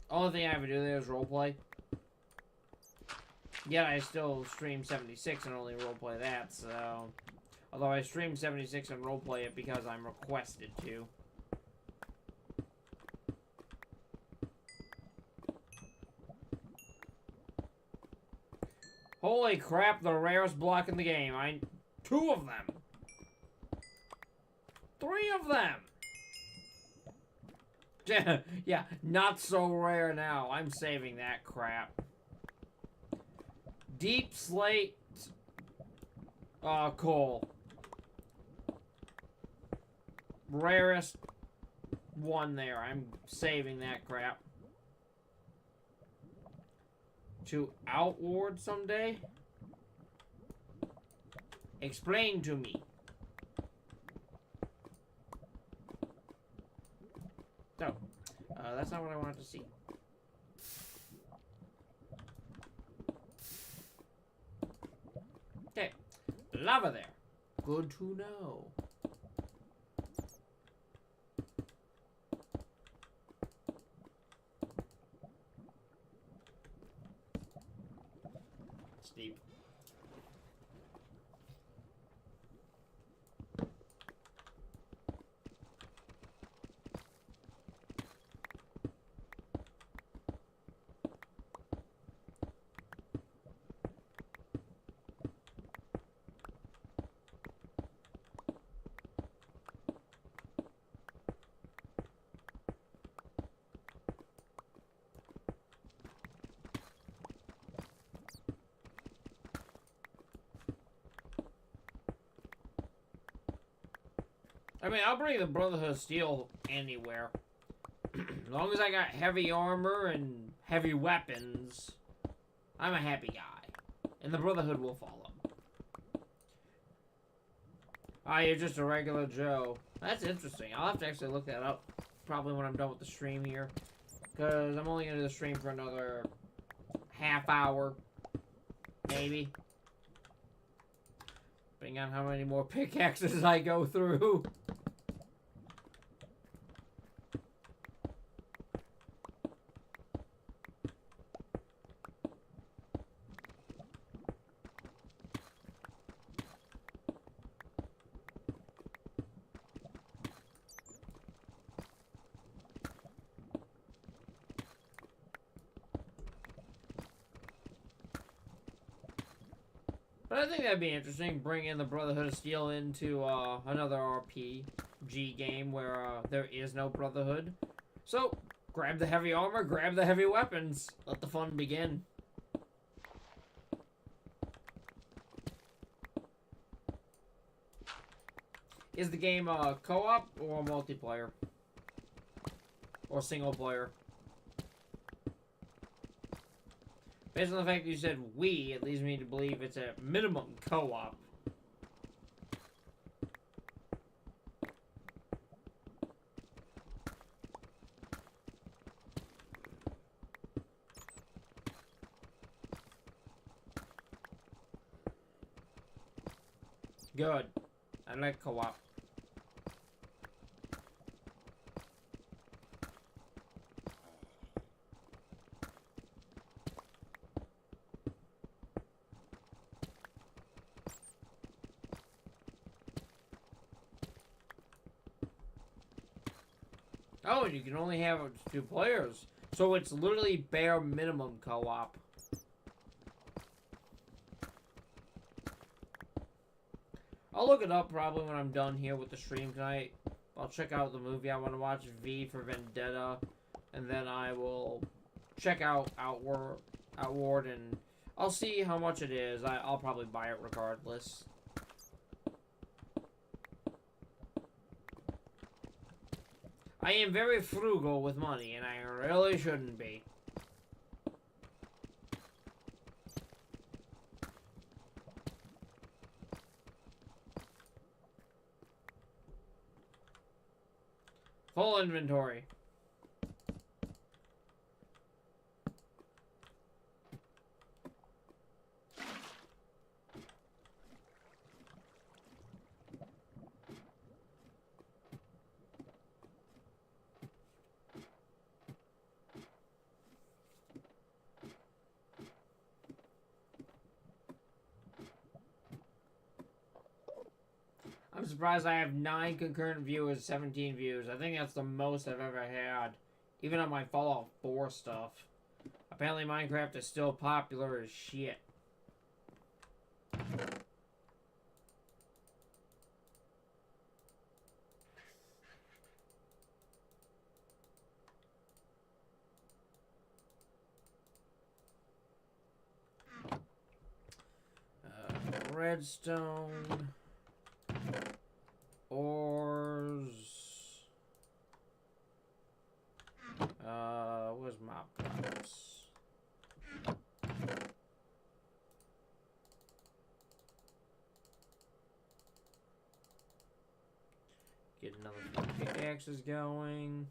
S1: only thing I ever do there is roleplay. Yet I still stream 76 and only roleplay that, so... Although I stream 76 and roleplay it because I'm requested to. Holy crap, the rarest block in the game. Two of them. 3 of them. Yeah, not so rare now. I'm saving that crap. Deep slate coal. Rarest one there. I'm saving that crap. To outward someday? Explain to me. So, that's not what I wanted to see. Okay, lava there. Good to know. Steep. I mean, I'll bring the Brotherhood of Steel anywhere. As long as I got heavy armor and heavy weapons, I'm a happy guy. And the Brotherhood will follow. Ah, you're just a regular Joe. That's interesting. I'll have to actually look that up probably when I'm done with the stream here. Because I'm only going to do the stream for another half hour. Maybe. Depending on how many more pickaxes I go through. But I think that'd be interesting, bringing the Brotherhood of Steel into another RPG game where there is no Brotherhood. So, grab the heavy armor, grab the heavy weapons. Let the fun begin. Is the game co-op or multiplayer? Or single player? Based on the fact that you said we, it leads me to believe it's a minimum co-op. Good. I like co-op. Oh, you can only have 2 players. So it's literally bare minimum co-op. I'll look it up probably when I'm done here with the stream tonight. I'll check out the movie I want to watch, V for Vendetta. And then I will check out Outward, and I'll see how much it is. I'll probably buy it regardless. I am very frugal with money, and I really shouldn't be. Full inventory. I'm surprised I have 9 concurrent viewers, 17 views. I think that's the most I've ever had. Even on my Fallout 4 stuff. Apparently Minecraft is still popular as shit. redstone. Ores. Where's my products? Get another few pickaxes going.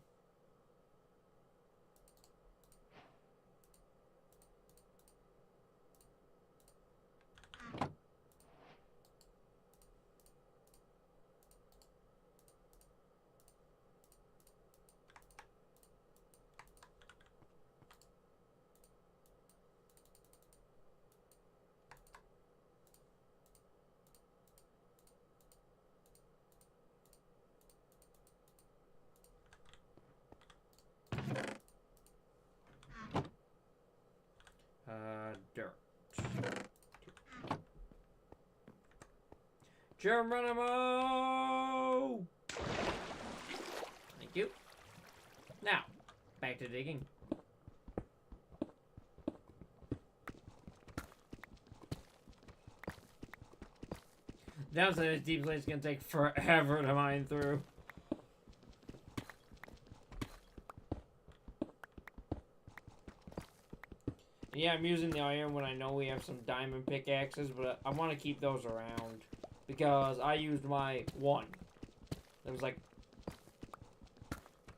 S1: Dirt. Geronimo! Thank you. Now, back to digging. Downside is deep slate's gonna take forever to mine through. Yeah, I'm using the iron when I know we have some diamond pickaxes, but I want to keep those around because I used my one. There was like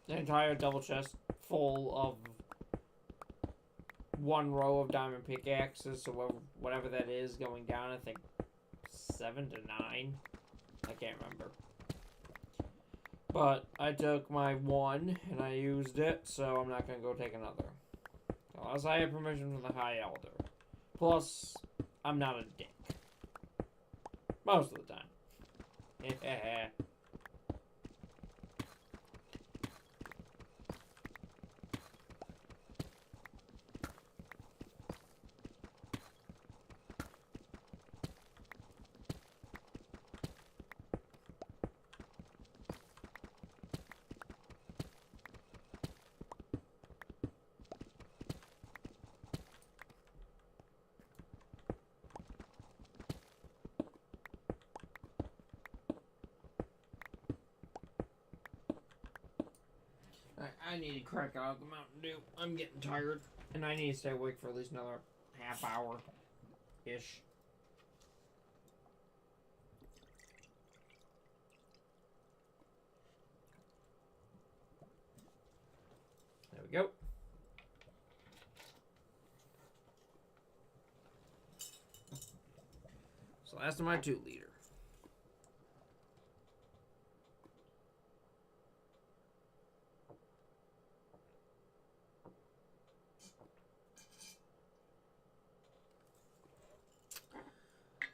S1: an entire double chest full of one row of diamond pickaxes, so whatever that is going down, I think 7 to 9. I can't remember. But I took my one and I used it, so I'm not going to go take another. Unless I have permission from the High Elder. Plus, I'm not a dick. Most of the time. I need to crack out the Mountain Dew. I'm getting tired. And I need to stay awake for at least another half hour-ish. There we go. So that's my 2-liter.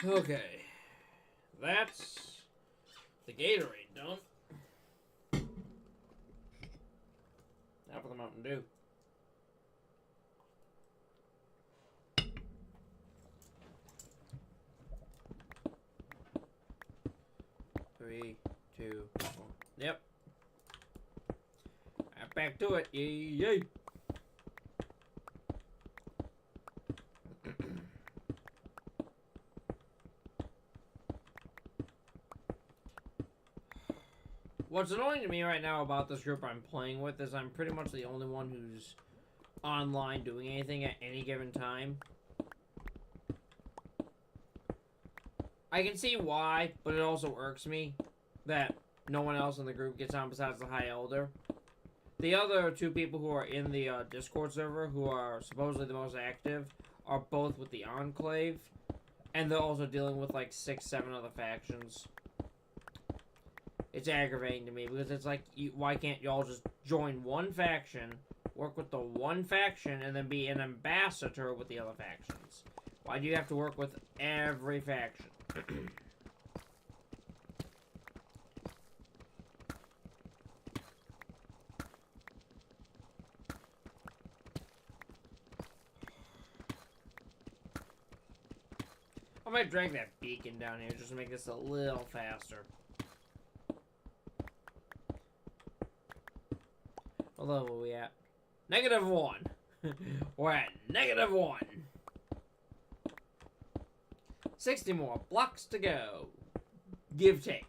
S1: Okay, that's the Gatorade done. Now for the Mountain Dew. Three, 2, 1. Yep. Back to it. Yay! What's annoying to me right now about this group I'm playing with is I'm pretty much the only one who's online doing anything at any given time. I can see why, but it also irks me that no one else in the group gets on besides the High Elder. The other 2 people who are in the Discord server, who are supposedly the most active, are both with the Enclave, and they're also dealing with like 6, 7 other factions. It's aggravating to me because it's like, why can't y'all just join one faction, work with the one faction, and then be an ambassador with the other factions? Why do you have to work with every faction? I might drag that beacon down here just to make this a little faster. What level are we at? -1. We're at -1. 60 more blocks to go. Give, take.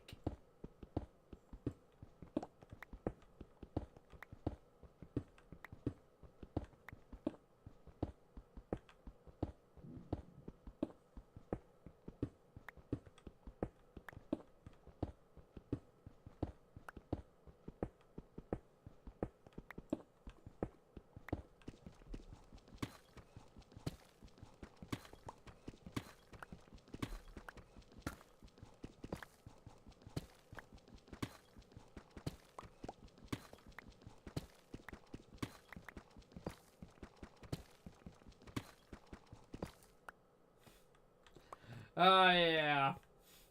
S1: Oh, yeah.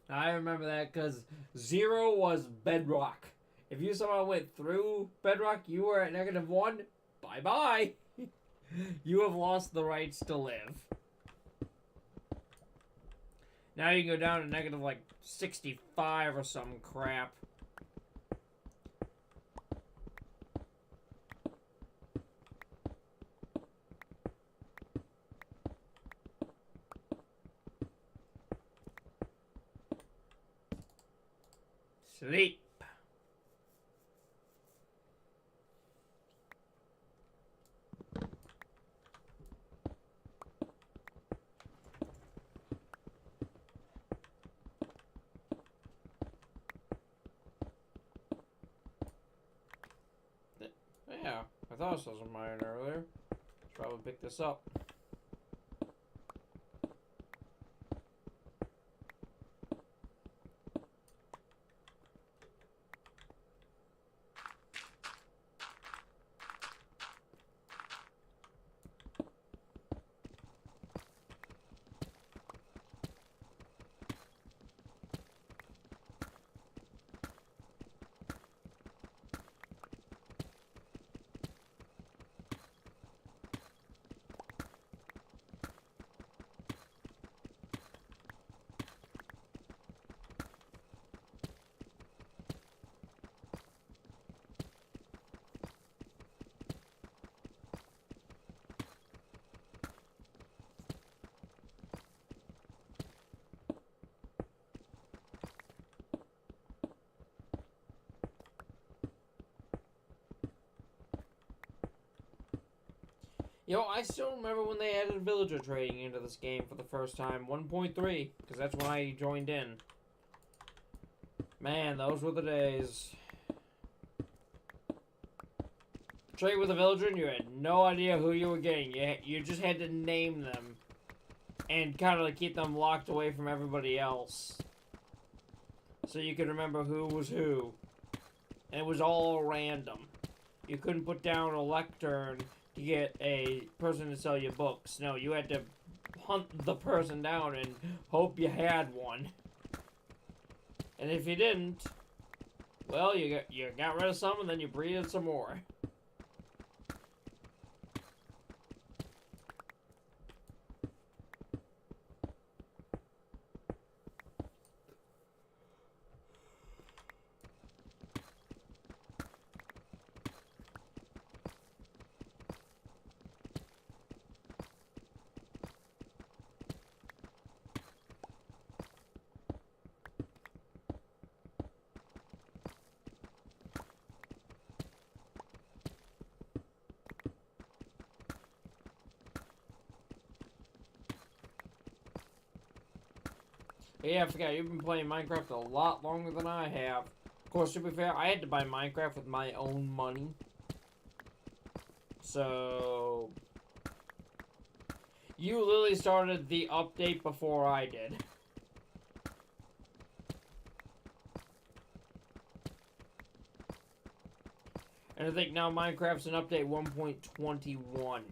S1: I remember that because 0 was bedrock. If you somehow went through bedrock, you were at -1. Bye-bye. You have lost the rights to live. Now you can go down to negative, like, 65 or some crap. Sleep. Yeah, I thought I saw some iron earlier. Should probably pick this up. Yo, I still remember when they added villager trading into this game for the first time. 1.3, because that's when I joined in. Man, those were the days. Trade with a villager and you had no idea who you were getting. You just had to name them. And kind of like keep them locked away from everybody else. So you could remember who was who. And it was all random. You couldn't put down a lectern to get a person to sell you books. No, you had to hunt the person down and hope you had one. And if you didn't, well, you got rid of some and then you breeded some more. Yeah, I forgot, you've been playing Minecraft a lot longer than I have. Of course, to be fair, I had to buy Minecraft with my own money. So... you literally started the update before I did. And I think now Minecraft's an update 1.21.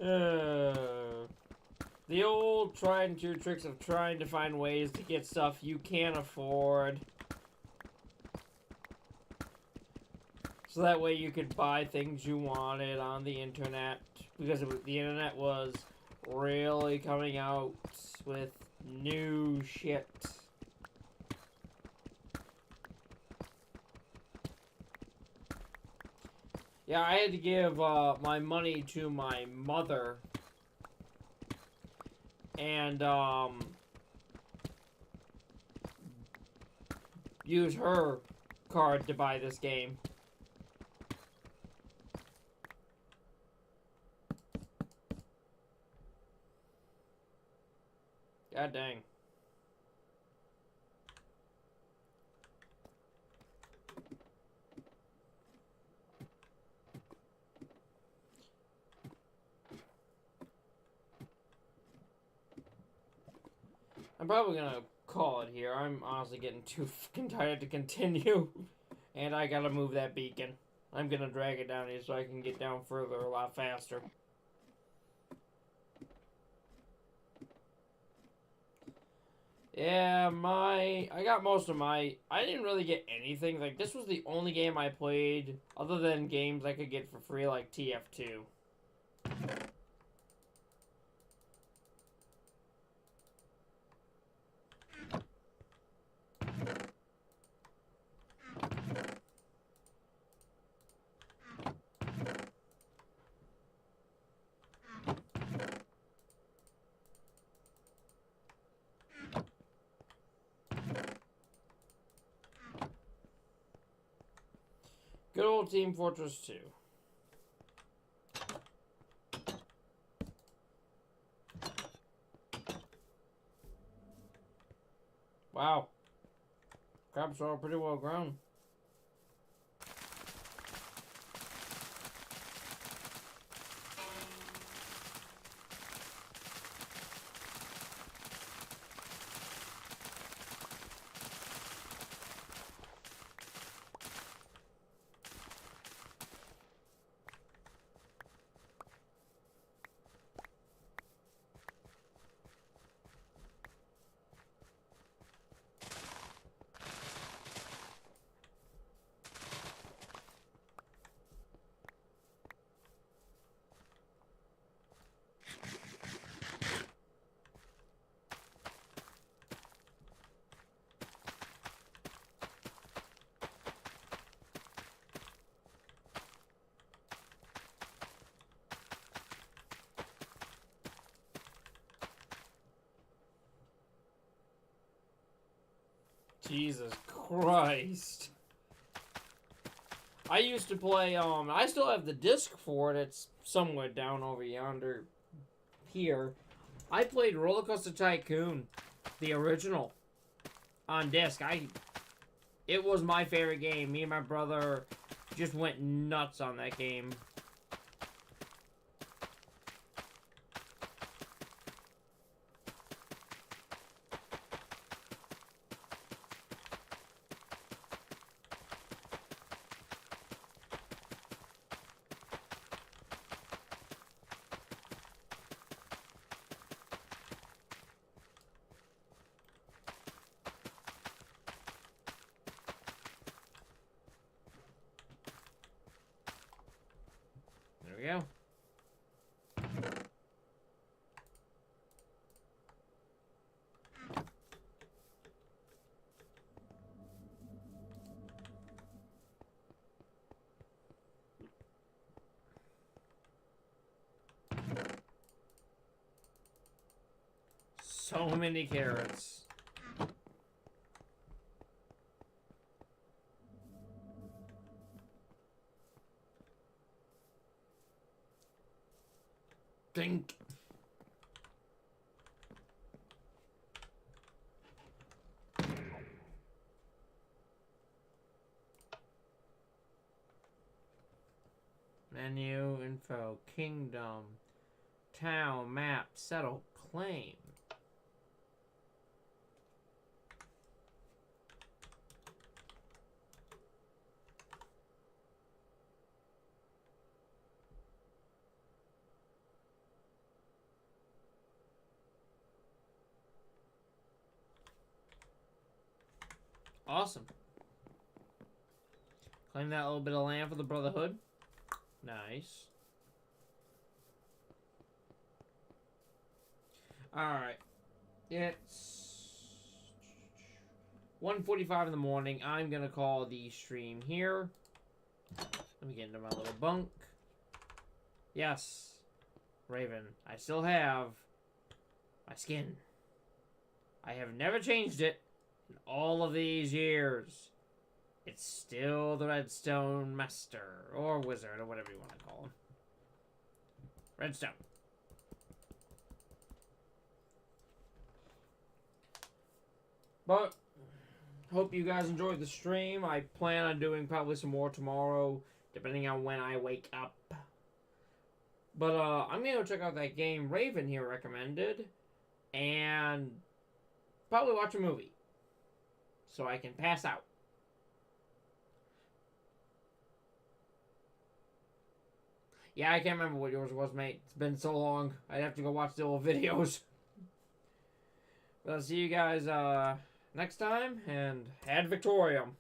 S1: The old tried and true tricks of trying to find ways to get stuff you can't afford. So that way you could buy things you wanted on the internet. Because the internet was really coming out with new shit. Yeah, I had to give my money to my mother. And, use her card to buy this game. God dang. I'm probably gonna call it here. I'm honestly getting too fucking tired to continue. And I gotta move that beacon. I'm gonna drag it down here so I can get down further a lot faster. Yeah, I got most of I didn't really get anything. Like, this was the only game I played, other than games I could get for free, like TF2. Good old Team Fortress 2. Wow. Crops are all pretty well grown. Jesus Christ. I used to play, I still have the disc for it. It's somewhere down over yonder here. I played Roller Coaster Tycoon, the original, on disc. It was my favorite game. Me and my brother just went nuts on that game. There we go. So many carrots. Dink. Menu, info, kingdom, town, map, settle, claim. Awesome. Claim that little bit of land for the Brotherhood. Nice. Alright. It's 1:45 in the morning. I'm going to call the stream here. Let me get into my little bunk. Yes. Raven, I still have my skin. I have never changed it in all of these years. It's still the Redstone Master, or Wizard, or whatever you want to call him. Redstone. But, hope you guys enjoyed the stream. I plan on doing probably some more tomorrow, depending on when I wake up. But, I'm going to go check out that game Raven here recommended, and probably watch a movie, so I can pass out. Yeah, I can't remember what yours was, mate. It's been so long. I'd have to go watch the old videos. But I'll see you guys next time, and ad Victoriam.